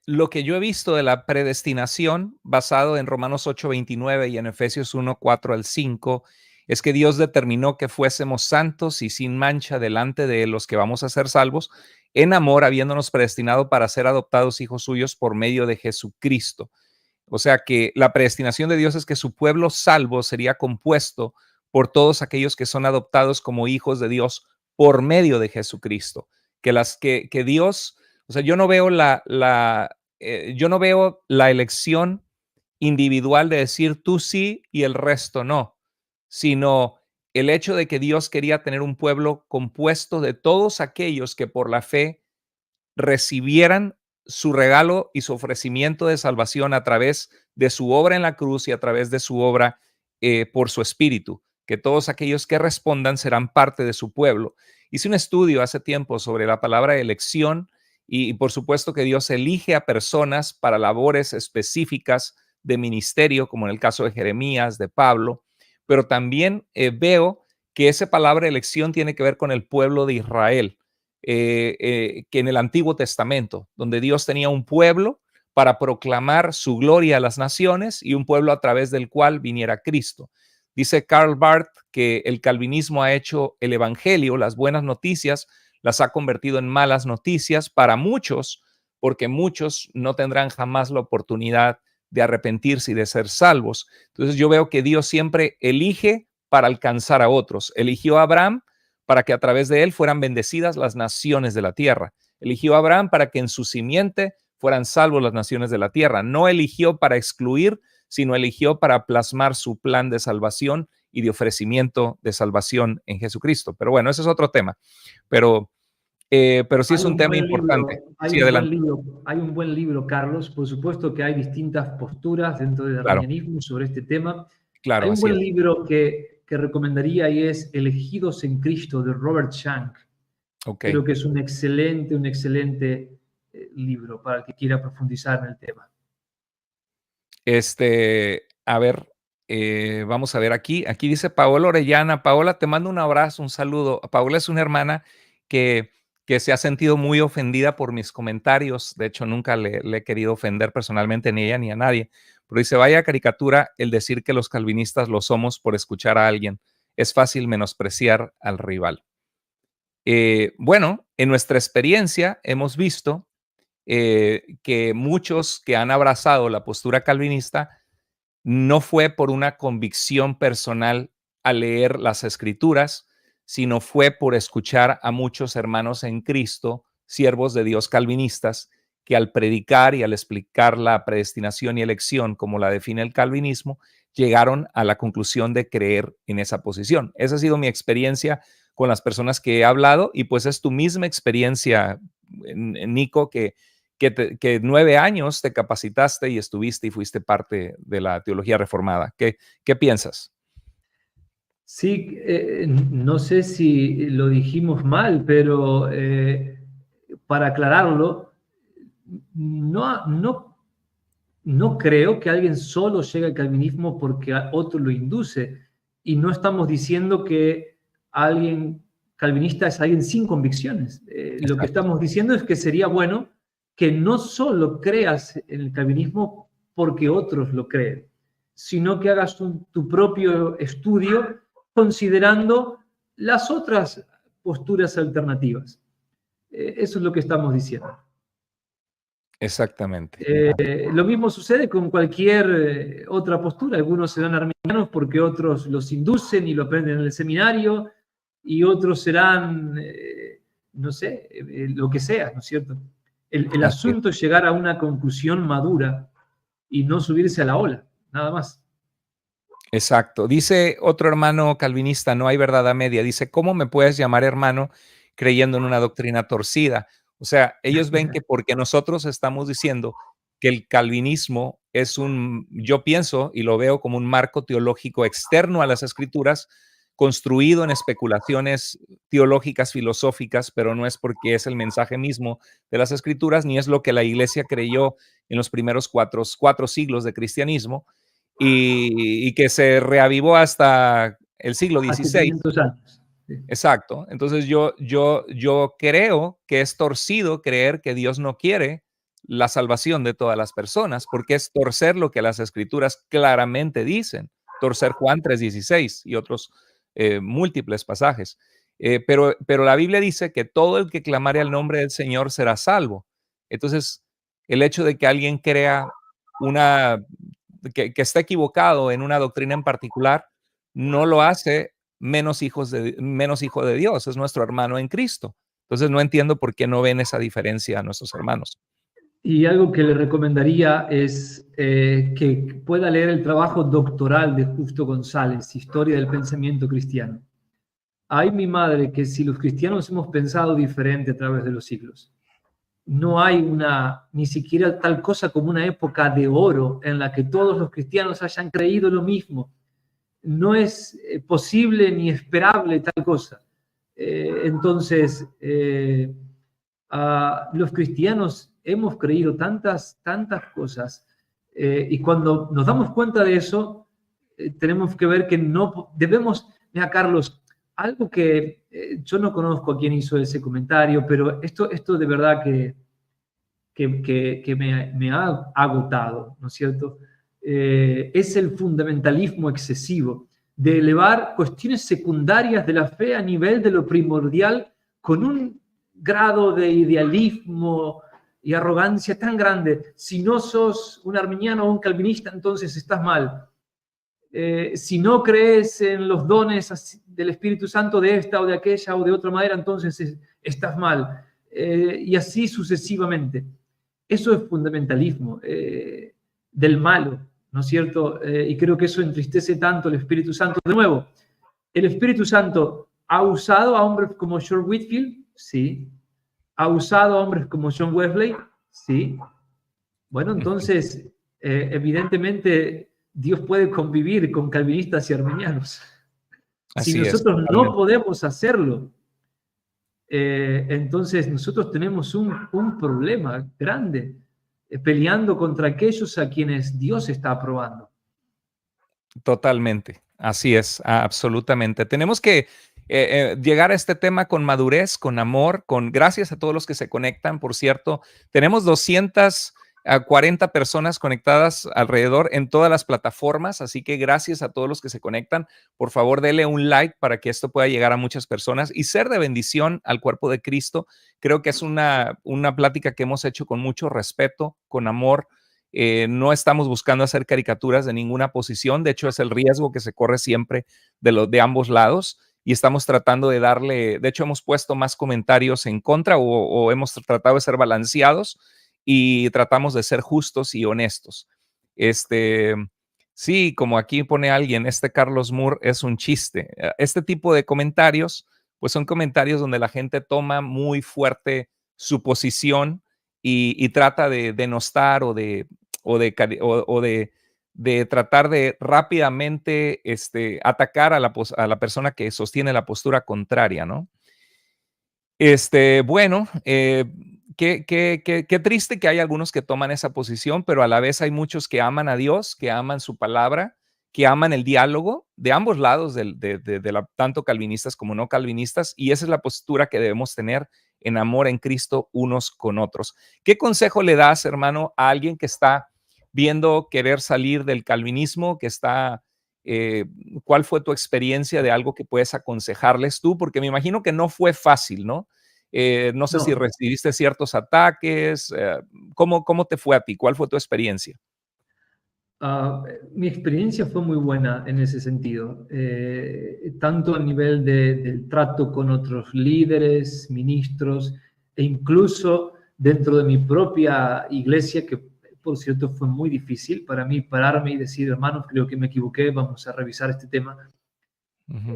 lo que yo he visto de la predestinación, basado en Romanos 8:29 y en Efesios 1:4 al 5, es que Dios determinó que fuésemos santos y sin mancha delante de los que vamos a ser salvos, en amor, habiéndonos predestinado para ser adoptados hijos suyos por medio de Jesucristo. O sea que la predestinación de Dios es que su pueblo salvo sería compuesto por todos aquellos que son adoptados como hijos de Dios por medio de Jesucristo. Que Dios, o sea, yo no veo yo no veo la elección individual de decir tú sí y el resto no, sino el hecho de que Dios quería tener un pueblo compuesto de todos aquellos que por la fe recibieran su regalo y su ofrecimiento de salvación a través de su obra en la cruz y a través de su obra por su espíritu, que todos aquellos que respondan serán parte de su pueblo. Hice un estudio hace tiempo sobre la palabra elección y por supuesto que Dios elige a personas para labores específicas de ministerio, como en el caso de Jeremías, de Pablo, pero también veo que esa palabra elección tiene que ver con el pueblo de Israel. Que en el Antiguo Testamento, donde Dios tenía un pueblo para proclamar su gloria a las naciones y un pueblo a través del cual viniera Cristo. Dice Karl Barth que el calvinismo ha hecho el evangelio, las buenas noticias, las ha convertido en malas noticias para muchos, porque muchos no tendrán jamás la oportunidad de arrepentirse y de ser salvos. Entonces yo veo que Dios siempre elige para alcanzar a otros. Eligió a Abraham para que a través de él fueran bendecidas las naciones de la tierra. Eligió a Abraham para que en su simiente fueran salvos las naciones de la tierra. No eligió para excluir, sino eligió para plasmar su plan de salvación y de ofrecimiento de salvación en Jesucristo. Pero bueno, ese es otro tema. Pero sí es un tema importante. Sí, adelante. Hay un buen libro, Carlos. Por supuesto que hay distintas posturas dentro del arminianismo sobre este tema. Claro, hay un buen libro que recomendaría y es Elegidos en Cristo, de Robert Shank. Okay. Creo que es un excelente libro para el que quiera profundizar en el tema. A ver, vamos a ver aquí. Aquí dice Paola Orellana. Paola, te mando un abrazo, un saludo. Paola es una hermana que se ha sentido muy ofendida por mis comentarios. De hecho, nunca le he querido ofender personalmente ni a ella ni a nadie. Pero dice, vaya caricatura el decir que los calvinistas lo somos por escuchar a alguien. Es fácil menospreciar al rival. Bueno, en nuestra experiencia hemos visto que muchos que han abrazado la postura calvinista no fue por una convicción personal al leer las escrituras, sino fue por escuchar a muchos hermanos en Cristo, siervos de Dios calvinistas, que al predicar y al explicar la predestinación y elección como la define el calvinismo, llegaron a la conclusión de creer en esa posición. Esa ha sido mi experiencia con las personas que he hablado y pues es tu misma experiencia, Nico, que 9 años te capacitaste y estuviste y fuiste parte de la teología reformada. ¿Qué piensas? Sí, no sé si lo dijimos mal, pero para aclararlo, no creo que alguien solo llegue al calvinismo porque otro lo induce. Y no estamos diciendo que alguien calvinista es alguien sin convicciones. Lo que estamos diciendo es que sería bueno que no solo creas en el calvinismo porque otros lo creen, sino que hagas tu propio estudio considerando las otras posturas alternativas. Eso es lo que estamos diciendo. Exactamente. Lo mismo sucede con cualquier otra postura. Algunos serán arminianos porque otros los inducen y lo aprenden en el seminario, y otros serán, no sé, lo que sea, ¿no es cierto? El asunto es llegar a una conclusión madura y no subirse a la ola, nada más. Exacto. Dice otro hermano calvinista, no hay verdad a media. Dice, ¿cómo me puedes llamar hermano creyendo en una doctrina torcida? O sea, ellos ven que porque nosotros estamos diciendo que el calvinismo es yo pienso y lo veo como un marco teológico externo a las escrituras, construido en especulaciones teológicas, filosóficas, pero no es porque es el mensaje mismo de las escrituras, ni es lo que la iglesia creyó en los primeros cuatro siglos de cristianismo, y que se reavivó hasta el siglo Hace XVI. 500 años. Sí. Exacto. Entonces yo creo que es torcido creer que Dios no quiere la salvación de todas las personas, porque es torcer lo que las escrituras claramente dicen, torcer Juan 3:16 y otros múltiples pasajes. Pero la Biblia dice que todo el que clamare al nombre del Señor será salvo. Entonces, el hecho de que alguien crea que está equivocado en una doctrina en particular, no lo hace menos hijo de Dios, es nuestro hermano en Cristo. Entonces no entiendo por qué no ven esa diferencia a nuestros hermanos. Y algo que le recomendaría es que pueda leer el trabajo doctoral de Justo González, Historia del Pensamiento Cristiano. Ay, mi madre, que si los cristianos hemos pensado diferente a través de los siglos. No hay ni siquiera tal cosa como una época de oro en la que todos los cristianos hayan creído lo mismo. No es posible ni esperable tal cosa. Entonces, los cristianos hemos creído tantas cosas, y cuando nos damos cuenta de eso, tenemos que ver que no debemos. Mira, Carlos, algo que yo no conozco a quién hizo ese comentario, pero esto de verdad que me ha agotado, ¿no es cierto? Es el fundamentalismo excesivo de elevar cuestiones secundarias de la fe a nivel de lo primordial, con un grado de idealismo y arrogancia tan grande. Si no sos un arminiano o un calvinista, entonces estás mal. Si no crees en los dones del Espíritu Santo de esta o de aquella o de otra manera, entonces estás mal. Y así sucesivamente. Eso es fundamentalismo del malo, ¿no es cierto? Y creo que eso entristece tanto al Espíritu Santo. De nuevo, ¿el Espíritu Santo ha usado a hombres como George Whitefield? Sí. ¿Ha usado a hombres como John Wesley? Sí. Bueno, entonces, evidentemente, Dios puede convivir con calvinistas y arminianos. Si Así es. nosotros no Totalmente. podemos hacerlo, entonces nosotros tenemos un problema grande peleando contra aquellos a quienes Dios está aprobando. Totalmente. Así es, absolutamente. Tenemos que llegar a este tema con madurez, con amor, gracias a todos los que se conectan. Por cierto, tenemos 240 personas conectadas alrededor en todas las plataformas, así que gracias a todos los que se conectan. Por favor, dele un like para que esto pueda llegar a muchas personas y ser de bendición al cuerpo de Cristo. Creo que es una plática que hemos hecho con mucho respeto, con amor. No estamos buscando hacer caricaturas de ninguna posición, de hecho es el riesgo que se corre siempre de ambos lados, y estamos tratando de de hecho hemos puesto más comentarios en contra, o hemos tratado de ser balanceados y tratamos de ser justos y honestos. Sí, como aquí pone alguien, Carlos Moore es un chiste. Este tipo de comentarios, pues son comentarios donde la gente toma muy fuerte su posición y trata de denostar o de tratar de rápidamente atacar a la persona que sostiene la postura contraria, ¿no? Bueno, qué triste que hay algunos que toman esa posición, pero a la vez hay muchos que aman a Dios, que aman su palabra, que aman el diálogo de ambos lados, tanto calvinistas como no calvinistas, y esa es la postura que debemos tener en amor en Cristo unos con otros. ¿Qué consejo le das, hermano, a alguien que está viendo querer salir del calvinismo, que está ¿Cuál fue tu experiencia de algo que puedes aconsejarles tú? Porque me imagino que no fue fácil, ¿no? No sé si No, recibiste ciertos ataques. ¿Cómo te fue a ti? ¿Cuál fue tu experiencia? mi experiencia fue muy buena en ese sentido, tanto a nivel del trato con otros líderes, ministros, e incluso dentro de mi propia iglesia, que por cierto fue muy difícil para mí pararme y decir, hermanos, creo que me equivoqué, vamos a revisar este tema. Ujú.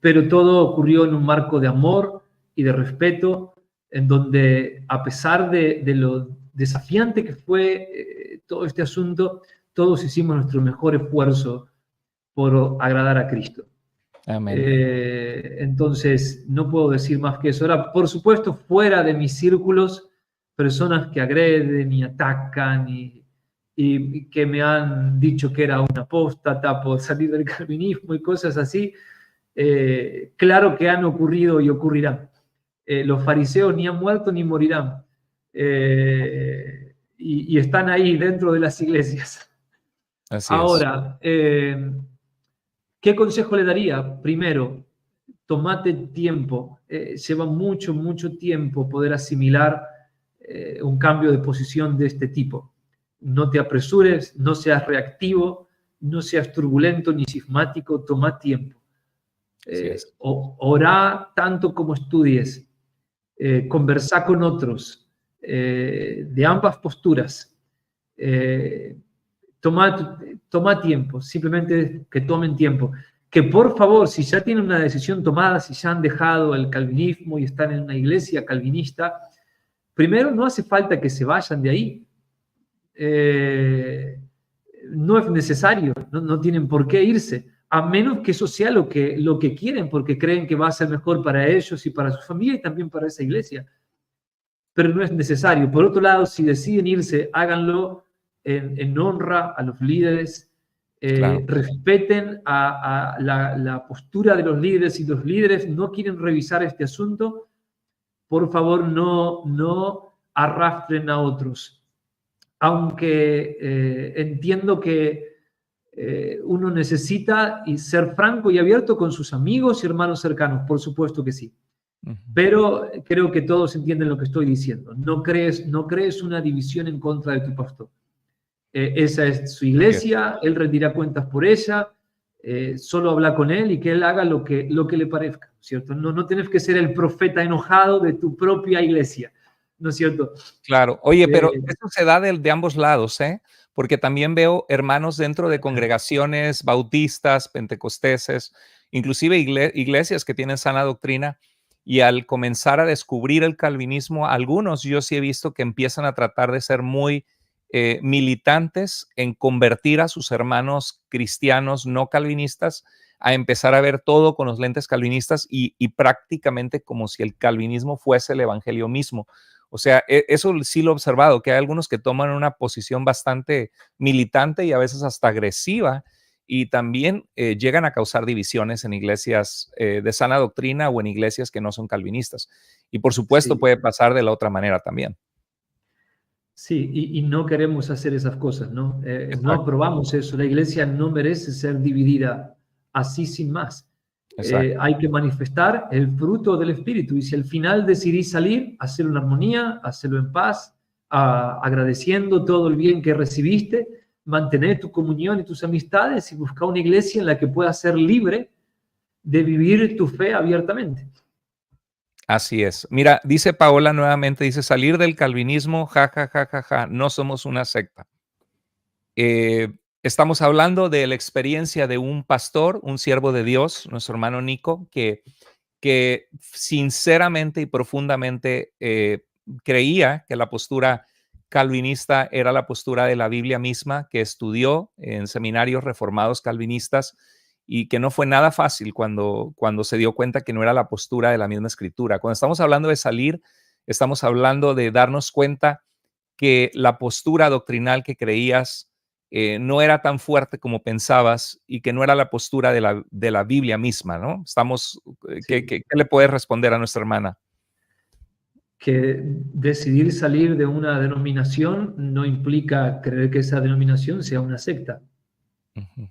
Pero todo ocurrió en un marco de amor y de respeto, en donde a pesar de lo desafiante que fue todo este asunto, todos hicimos nuestro mejor esfuerzo por agradar a Cristo. Amén. Entonces, no puedo decir más que eso. Ahora, por supuesto, fuera de mis círculos, personas que agreden y atacan y que me han dicho que era un apóstata por salir del calvinismo y cosas así, claro que han ocurrido y ocurrirán. Los fariseos ni han muerto ni morirán. Y están ahí dentro de las iglesias. Así es. Ahora, ¿qué consejo le daría? Primero, tomate tiempo. Lleva mucho, mucho tiempo poder asimilar un cambio de posición de este tipo. No te apresures, no seas reactivo, no seas turbulento ni sismático, toma tiempo. Así es. Orá tanto como estudies, conversá con otros de ambas posturas. Eh, toma tiempo, simplemente que tomen tiempo. Que por favor, si ya tienen una decisión tomada, si ya han dejado el calvinismo y están en una iglesia calvinista, primero no hace falta que se vayan de ahí. No es necesario, no tienen por qué irse, a menos que eso sea lo que quieren, porque creen que va a ser mejor para ellos y para su familia y también para esa iglesia. Pero no es necesario. Por otro lado, si deciden irse, háganlo en honra a los líderes, Claro. respeten a la postura de los líderes. Si los líderes no quieren revisar este asunto, por favor no arrastren a otros. Aunque entiendo que uno necesita ser franco y abierto con sus amigos y hermanos cercanos, por supuesto que sí. Ujú. Pero creo que todos entienden lo que estoy diciendo. No crees una división en contra de tu pastor. Esa es su Así es. iglesia, él rendirá cuentas por ella, solo habla con él y que él haga lo que le parezca, ¿cierto? No tienes que ser el profeta enojado de tu propia iglesia, ¿no es cierto? Claro. Oye, pero Eh, eso se da de ambos lados, ¿eh? Porque también veo hermanos dentro de congregaciones bautistas, pentecosteses, inclusive iglesias que tienen sana doctrina, y al comenzar a descubrir el calvinismo, algunos yo sí he visto que empiezan a tratar de ser muy militantes en convertir a sus hermanos cristianos no calvinistas a empezar a ver todo con los lentes calvinistas y prácticamente como si el calvinismo fuese el evangelio mismo. O sea, eso sí lo he observado, que hay algunos que toman una posición bastante militante y a veces hasta agresiva y también llegan a causar divisiones en iglesias de sana doctrina o en iglesias que no son calvinistas. Y por supuesto sí, puede pasar de la otra manera también. sí, y no queremos hacer esas cosas, ¿no? No Exacto, aprobamos eso. La iglesia no merece ser dividida así sin más. exacto. Hay que manifestar el fruto del Espíritu. Y si al final decidís salir, hacerlo en armonía, hacerlo en paz, agradeciendo todo el bien que recibiste, mantener tu comunión y tus amistades y buscar una iglesia en la que puedas ser libre de vivir tu fe abiertamente. Así es. Mira, dice Paola nuevamente, dice, salir del calvinismo, ja, ja, ja, ja, ja, no somos una secta. Estamos hablando de la experiencia de un pastor, un siervo de Dios, nuestro hermano Nico, que sinceramente y profundamente creía que la postura calvinista era la postura de la Biblia misma, que estudió en seminarios reformados calvinistas y que no fue nada fácil cuando se dio cuenta que no era la postura de la misma escritura. Cuando estamos hablando de salir, estamos hablando de darnos cuenta que la postura doctrinal que creías no era tan fuerte como pensabas y que no era la postura de la Biblia misma, ¿no? Sí. ¿Qué le puedes responder a nuestra hermana? Que decidir salir de una denominación no implica creer que esa denominación sea una secta. Ujú.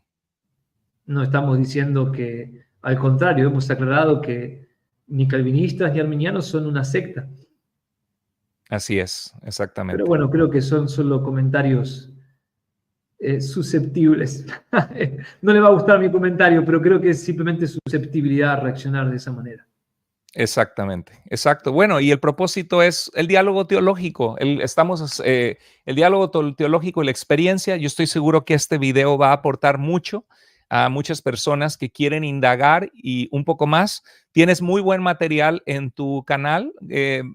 No estamos diciendo que, al contrario, hemos aclarado que ni calvinistas ni arminianos son una secta. Así es, Pero exactamente. bueno, creo que son solo comentarios susceptibles. No le va a gustar mi comentario, pero creo que es simplemente susceptibilidad a reaccionar de esa manera. Exactamente, exacto. Bueno, y el propósito es el diálogo teológico. El diálogo teológico y la experiencia. Yo estoy seguro que este video va a aportar mucho a muchas personas que quieren indagar y un poco más. Tienes muy buen material en tu canal.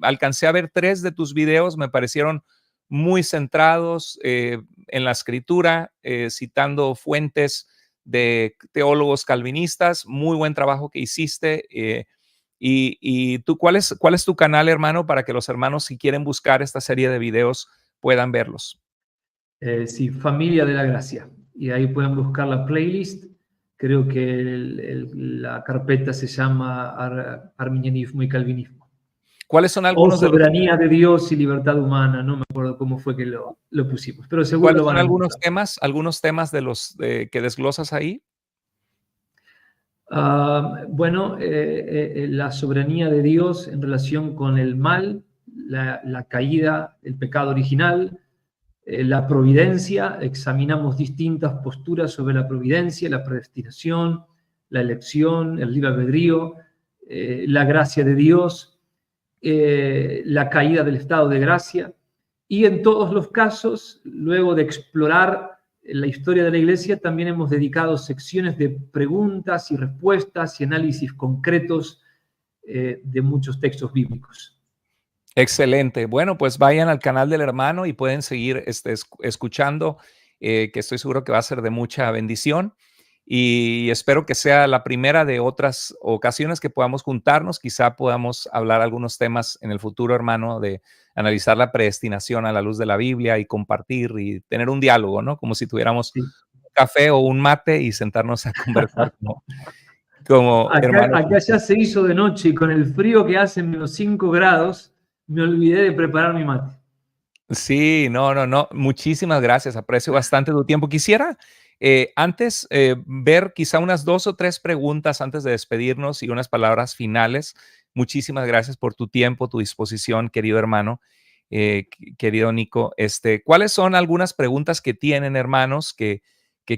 Alcancé a ver 3 de tus videos, me parecieron muy centrados en la escritura, citando fuentes de teólogos calvinistas. Muy buen trabajo que hiciste. Y tú, ¿cuál es tu canal, hermano, para que los hermanos, si quieren buscar esta serie de videos, puedan verlos? Sí, Familia de la Gracia. Y ahí pueden buscar la playlist. Creo que la carpeta se llama Arminianismo y Calvinismo. ¿Cuáles son O algunos de los, Soberanía de Dios y Libertad Humana. No me acuerdo cómo fue que lo pusimos, pero seguro lo van a encontrar. algunos temas de los que desglosas ahí? Bueno, la soberanía de Dios en relación con el mal, la caída, el pecado original, la providencia, examinamos distintas posturas sobre la providencia, la predestinación, la elección, el libre albedrío, la gracia de Dios, la caída del estado de gracia. Y en todos los casos, luego de explorar la historia de la Iglesia, también hemos dedicado secciones de preguntas y respuestas y análisis concretos de muchos textos bíblicos. Excelente. Bueno, pues vayan al canal del hermano y pueden seguir escuchando, que estoy seguro que va a ser de mucha bendición. Y espero que sea la primera de otras ocasiones que podamos juntarnos. Quizá podamos hablar algunos temas en el futuro, hermano, de analizar la predestinación a la luz de la Biblia y compartir y tener un diálogo, ¿no? Como si tuviéramos Sí. un café o un mate y sentarnos a conversar como hermanos. Acá ya se hizo de noche y con el frío que hace -5 grados, me olvidé de preparar mi mate. Sí, no, no, no. Muchísimas gracias. Aprecio bastante tu tiempo. Quisiera antes ver quizá unas 2 o 3 preguntas antes de despedirnos y unas palabras finales. Muchísimas gracias por tu tiempo, tu disposición, querido hermano, querido Nico. ¿Cuáles son algunas preguntas que tienen hermanos que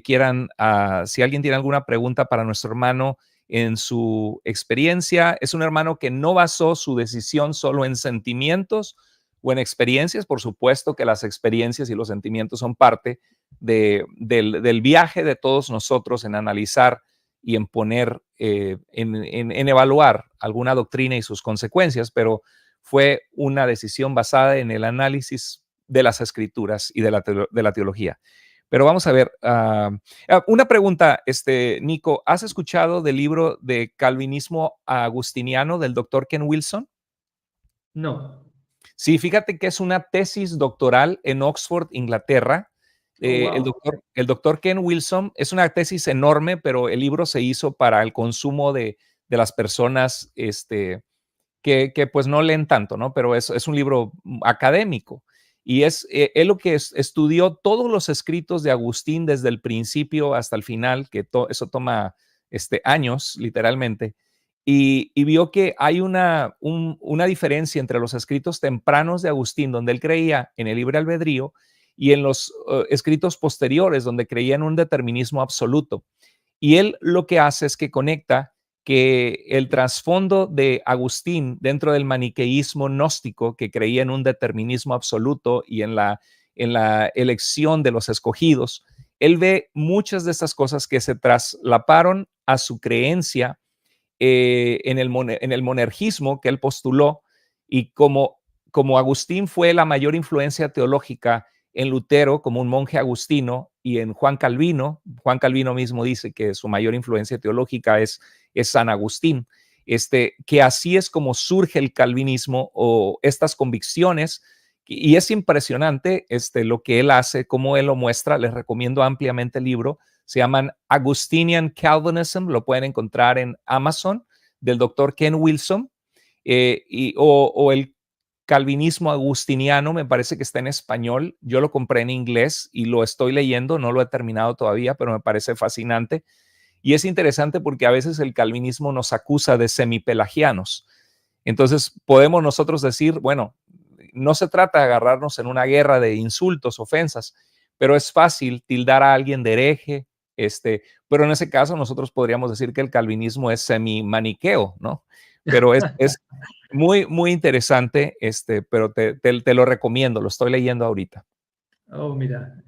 quieran, si alguien tiene alguna pregunta para nuestro hermano en su experiencia? Es un hermano que no basó su decisión solo en sentimientos o en experiencias. Por supuesto que las experiencias y los sentimientos son parte del viaje de todos nosotros en analizar y en poner, en evaluar alguna doctrina y sus consecuencias, pero fue una decisión basada en el análisis de las escrituras y de la teología. Pero vamos a ver, una pregunta, Nico, ¿has escuchado del libro de Calvinismo Agustiniano del doctor Ken Wilson? No. Sí, fíjate que es una tesis doctoral en Oxford, Inglaterra. Oh, El wow. doctor Ken Wilson, es una tesis enorme, pero el libro se hizo para el consumo de las personas que pues no leen tanto, ¿no? Pero es un libro académico. Y él lo que estudió todos los escritos de Agustín desde el principio hasta el final, que eso toma años, literalmente, y vio que hay una diferencia entre los escritos tempranos de Agustín, donde él creía en el libre albedrío, y en los escritos posteriores, donde creía en un determinismo absoluto. Y él lo que hace es que conecta que el trasfondo de Agustín dentro del maniqueísmo gnóstico, que creía en un determinismo absoluto y en la elección de los escogidos, él ve muchas de estas cosas que se traslaparon a su creencia en el monergismo que él postuló, y como Agustín fue la mayor influencia teológica en Lutero como un monje agustino y en Juan Calvino mismo dice que su mayor influencia teológica es San Agustín, que así es como surge el calvinismo o estas convicciones, y es impresionante lo que él hace, cómo él lo muestra. Les recomiendo ampliamente el libro. Se llaman Augustinian Calvinism, lo pueden encontrar en Amazon, del doctor Ken Wilson, o el Calvinismo Agustiniano, me parece que está en español. Yo lo compré en inglés y lo estoy leyendo, no lo he terminado todavía, pero me parece fascinante. Y es interesante porque a veces el calvinismo nos acusa de semipelagianos. Entonces podemos nosotros decir, bueno, no se trata de agarrarnos en una guerra de insultos, ofensas, pero es fácil tildar a alguien de hereje, pero en ese caso nosotros podríamos decir que el calvinismo es semimaniqueo, ¿no? Pero es muy, muy interesante, pero te lo recomiendo, lo estoy leyendo ahorita. Oh, mira,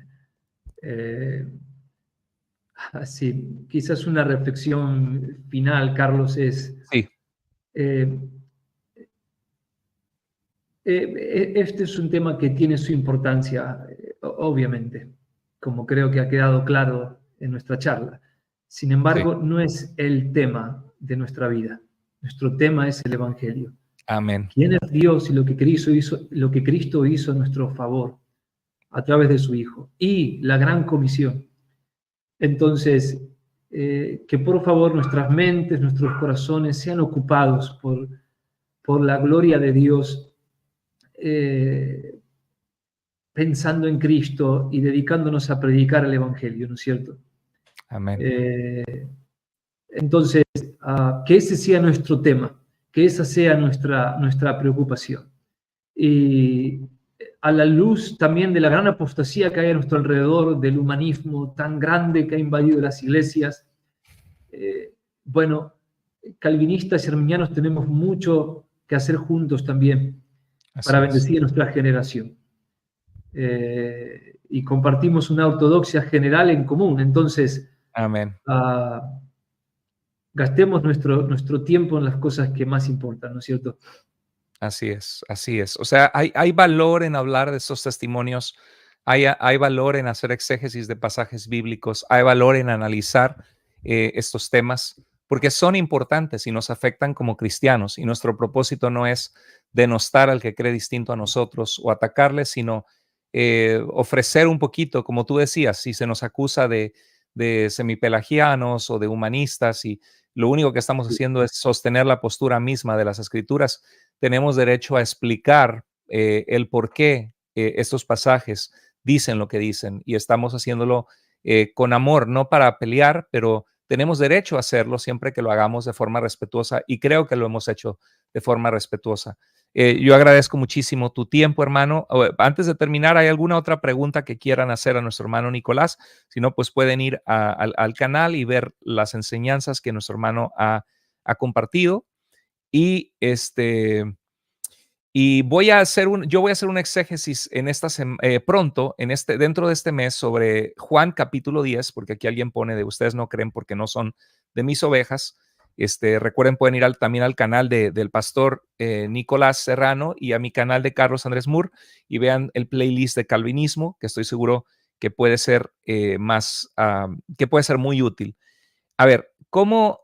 sí, quizás una reflexión final, Carlos, es, Sí, eh, este es un tema que tiene su importancia, obviamente, como creo que ha quedado claro en nuestra charla. Sin sí. embargo, no es el tema de nuestra vida. Nuestro tema es el Evangelio. Amén. ¿Quién es Dios y lo que Cristo hizo a nuestro favor a través de su Hijo? Y la gran comisión. Entonces, que por favor nuestras mentes, nuestros corazones sean ocupados por la gloria de Dios, pensando en Cristo y dedicándonos a predicar el Evangelio, ¿no es cierto? Amén. Entonces, que ese sea nuestro tema, que esa sea nuestra preocupación. Y a la luz también de la gran apostasía que hay a nuestro alrededor, del humanismo tan grande que ha invadido las iglesias, bueno, calvinistas y arminianos tenemos mucho que hacer juntos también Así para es. bendecir a nuestra generación. Y compartimos una ortodoxia general en común. Entonces, Amén. gastemos nuestro tiempo en las cosas que más importan, ¿no es cierto? Así es, así es. O sea, hay valor en hablar de estos testimonios, hay valor en hacer exégesis de pasajes bíblicos, hay valor en analizar estos temas, porque son importantes y nos afectan como cristianos. Y nuestro propósito no es denostar al que cree distinto a nosotros o atacarle, sino ofrecer un poquito, como tú decías, si se nos acusa de semipelagianos o de humanistas y lo único que estamos haciendo es sostener la postura misma de las escrituras, tenemos derecho a explicar el por qué estos pasajes dicen lo que dicen y estamos haciéndolo con amor, no para pelear, pero tenemos derecho a hacerlo siempre que lo hagamos de forma respetuosa y creo que lo hemos hecho de forma respetuosa. Yo agradezco muchísimo tu tiempo, hermano. Antes de terminar, ¿hay alguna otra pregunta que quieran hacer a nuestro hermano Nicolás? Si no, pues pueden ir al canal y ver las enseñanzas que nuestro hermano ha compartido. Y yo voy a hacer un exégesis en pronto, dentro de este mes, sobre Juan capítulo 10, porque aquí alguien pone de ustedes no creen porque no son de mis ovejas. Recuerden, pueden ir también al canal del pastor Nicolás Serrano y a mi canal de Carlos Andrés Moore y vean el playlist de calvinismo, que estoy seguro que puede ser que puede ser muy útil. A ver, ¿cómo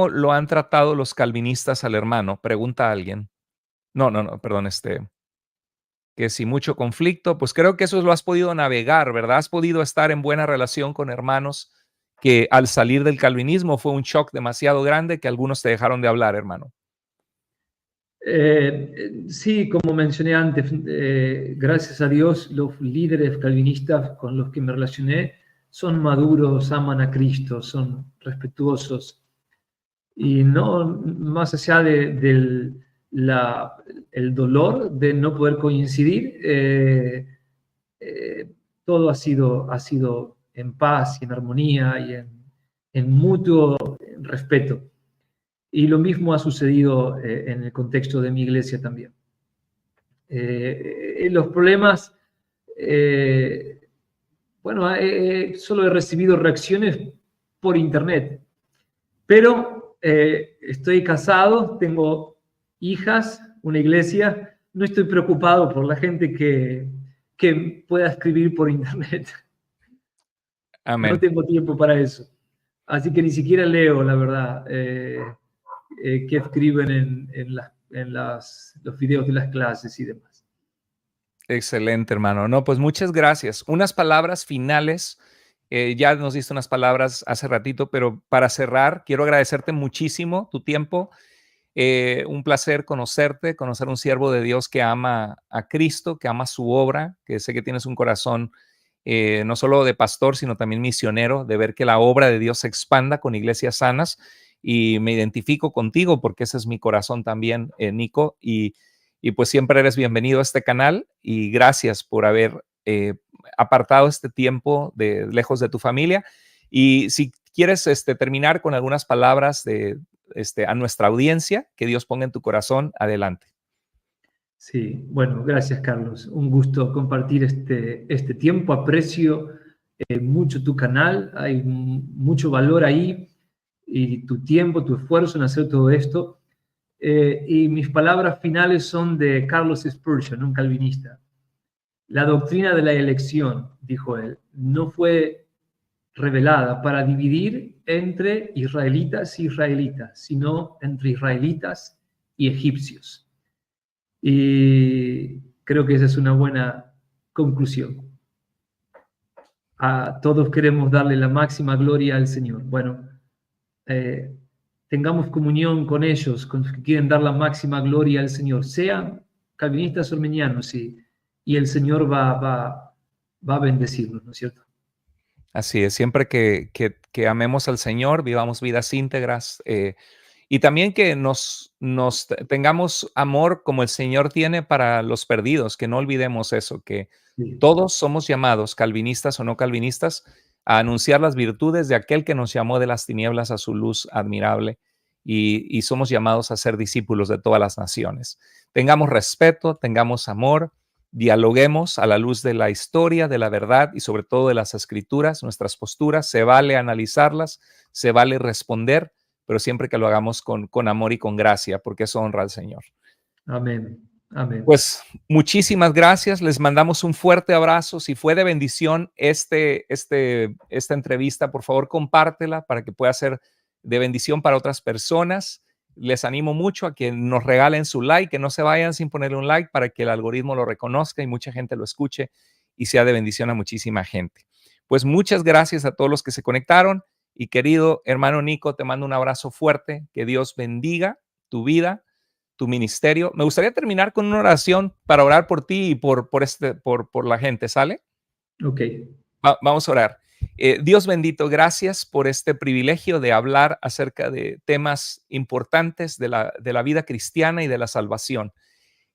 lo han tratado los calvinistas al hermano? Pregunta alguien. No, perdón, que si mucho conflicto, pues creo que eso lo has podido navegar, ¿verdad? Has podido estar en buena relación con hermanos que al salir del calvinismo fue un shock demasiado grande que algunos te dejaron de hablar, hermano. Sí, como mencioné antes, gracias a Dios, los líderes calvinistas con los que me relacioné son maduros, aman a Cristo, son respetuosos. Y no, más allá del el dolor de no poder coincidir, todo ha sido en paz y en armonía y en mutuo respeto. Y lo mismo ha sucedido en el contexto de mi iglesia también. Los problemas, bueno, solo he recibido reacciones por internet, pero estoy casado, tengo hijas, una iglesia, no estoy preocupado por la gente que pueda escribir por internet. No Amén. tengo tiempo para eso. Así que ni siquiera leo, la verdad, qué escriben los videos de las clases y demás. Excelente, hermano. No, pues muchas gracias. Unas palabras finales. Ya nos diste unas palabras hace ratito, pero para cerrar, quiero agradecerte muchísimo tu tiempo. Un placer conocerte, conocer un siervo de Dios que ama a Cristo, que ama su obra, que sé que tienes un corazón no solo de pastor, sino también misionero, de ver que la obra de Dios se expanda con iglesias sanas. Y me identifico contigo porque ese es mi corazón también, Nico. Y pues siempre eres bienvenido a este canal y gracias por haber apartado este tiempo de lejos de tu familia. Y si quieres terminar con algunas palabras a nuestra audiencia, que Dios ponga en tu corazón, adelante. Sí, bueno, gracias Carlos. Un gusto compartir este tiempo. Aprecio mucho tu canal, hay mucho valor ahí y tu tiempo, tu esfuerzo en hacer todo esto. Y mis palabras finales son de Carlos Spurgeon, un calvinista. La doctrina de la elección, dijo él, no fue revelada para dividir entre israelitas y israelitas, sino entre israelitas y egipcios. Y creo que esa es una buena conclusión. A todos queremos darle la máxima gloria al Señor. Bueno, tengamos comunión con ellos, con los que quieren dar la máxima gloria al Señor, sean calvinistas o arminianos, y el Señor va a bendecirnos, ¿no es cierto? Así es, siempre que amemos al Señor, vivamos vidas íntegras, y también que tengamos amor como el Señor tiene para los perdidos, que no olvidemos eso, que Sí. todos somos llamados, calvinistas o no calvinistas, a anunciar las virtudes de aquel que nos llamó de las tinieblas a su luz admirable, y somos llamados a ser discípulos de todas las naciones. Tengamos respeto, tengamos amor, dialoguemos a la luz de la historia, de la verdad y sobre todo de las escrituras, nuestras posturas. Se vale analizarlas, se vale responder, pero siempre que lo hagamos con amor y con gracia, porque eso honra al Señor. Amén. Amén. Pues muchísimas gracias, les mandamos un fuerte abrazo. Si fue de bendición esta entrevista, por favor compártela para que pueda ser de bendición para otras personas. Les animo mucho a que nos regalen su like, que no se vayan sin ponerle un like para que el algoritmo lo reconozca y mucha gente lo escuche y sea de bendición a muchísima gente. Pues muchas gracias a todos los que se conectaron y querido hermano Nico, te mando un abrazo fuerte, que Dios bendiga tu vida, tu ministerio. Me gustaría terminar con una oración para orar por ti y por la gente, ¿sale? Ok. Vamos a orar. Dios bendito, gracias por este privilegio de hablar acerca de temas importantes de la vida cristiana y de la salvación.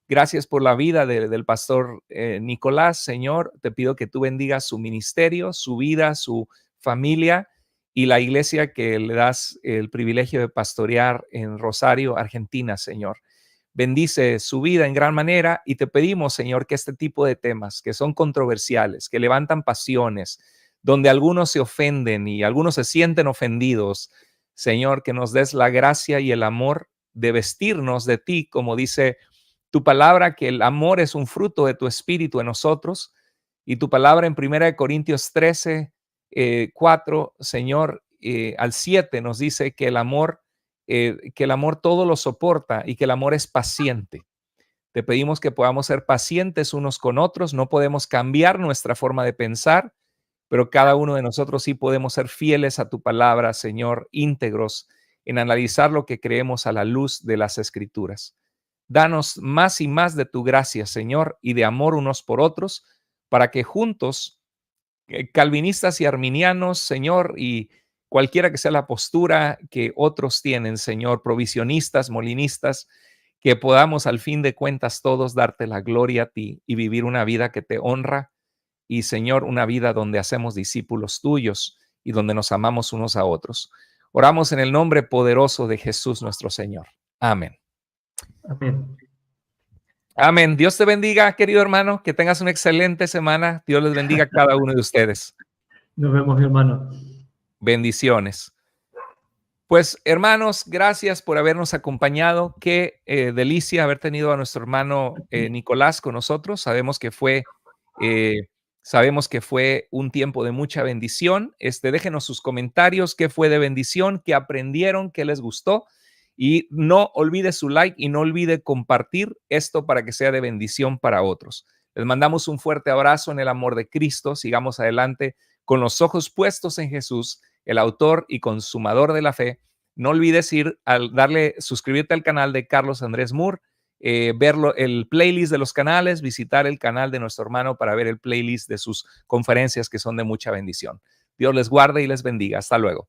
Gracias por la vida del pastor Nicolás, Señor. Te pido que tú bendigas su ministerio, su vida, su familia y la iglesia que le das el privilegio de pastorear en Rosario, Argentina, Señor. Bendice su vida en gran manera y te pedimos, Señor, que este tipo de temas que son controversiales, que levantan pasiones, donde algunos se ofenden y algunos se sienten ofendidos, Señor, que nos des la gracia y el amor de vestirnos de ti, como dice tu palabra, que el amor es un fruto de tu espíritu en nosotros, y tu palabra en 1 Corintios 13, 4, Señor, al 7 nos dice que el amor todo lo soporta y que el amor es paciente. Te pedimos que podamos ser pacientes unos con otros. No podemos cambiar nuestra forma de pensar, pero cada uno de nosotros sí podemos ser fieles a tu palabra, Señor, íntegros en analizar lo que creemos a la luz de las Escrituras. Danos más y más de tu gracia, Señor, y de amor unos por otros, para que juntos, calvinistas y arminianos, Señor, y cualquiera que sea la postura que otros tienen, Señor, provisionistas, molinistas, que podamos al fin de cuentas todos darte la gloria a ti y vivir una vida que te honra y, Señor, una vida donde hacemos discípulos tuyos y donde nos amamos unos a otros. Oramos en el nombre poderoso de Jesús nuestro Señor. Amén. Amén. Amén. Dios te bendiga, querido hermano. Que tengas una excelente semana. Dios les bendiga a cada uno de ustedes. Nos vemos, mi hermano. Bendiciones. Pues, hermanos, gracias por habernos acompañado. Qué delicia haber tenido a nuestro hermano Nicolás con nosotros. Sabemos que fue un tiempo de mucha bendición. Déjenos sus comentarios, qué fue de bendición, qué aprendieron, qué les gustó. Y no olvide su like y no olvide compartir esto para que sea de bendición para otros. Les mandamos un fuerte abrazo en el amor de Cristo. Sigamos adelante con los ojos puestos en Jesús, el autor y consumador de la fe. No olvides suscribirte al canal de Carlos Andrés Moore verlo, el playlist de los canales, visitar el canal de nuestro hermano para ver el playlist de sus conferencias que son de mucha bendición. Dios les guarde y les bendiga. Hasta luego.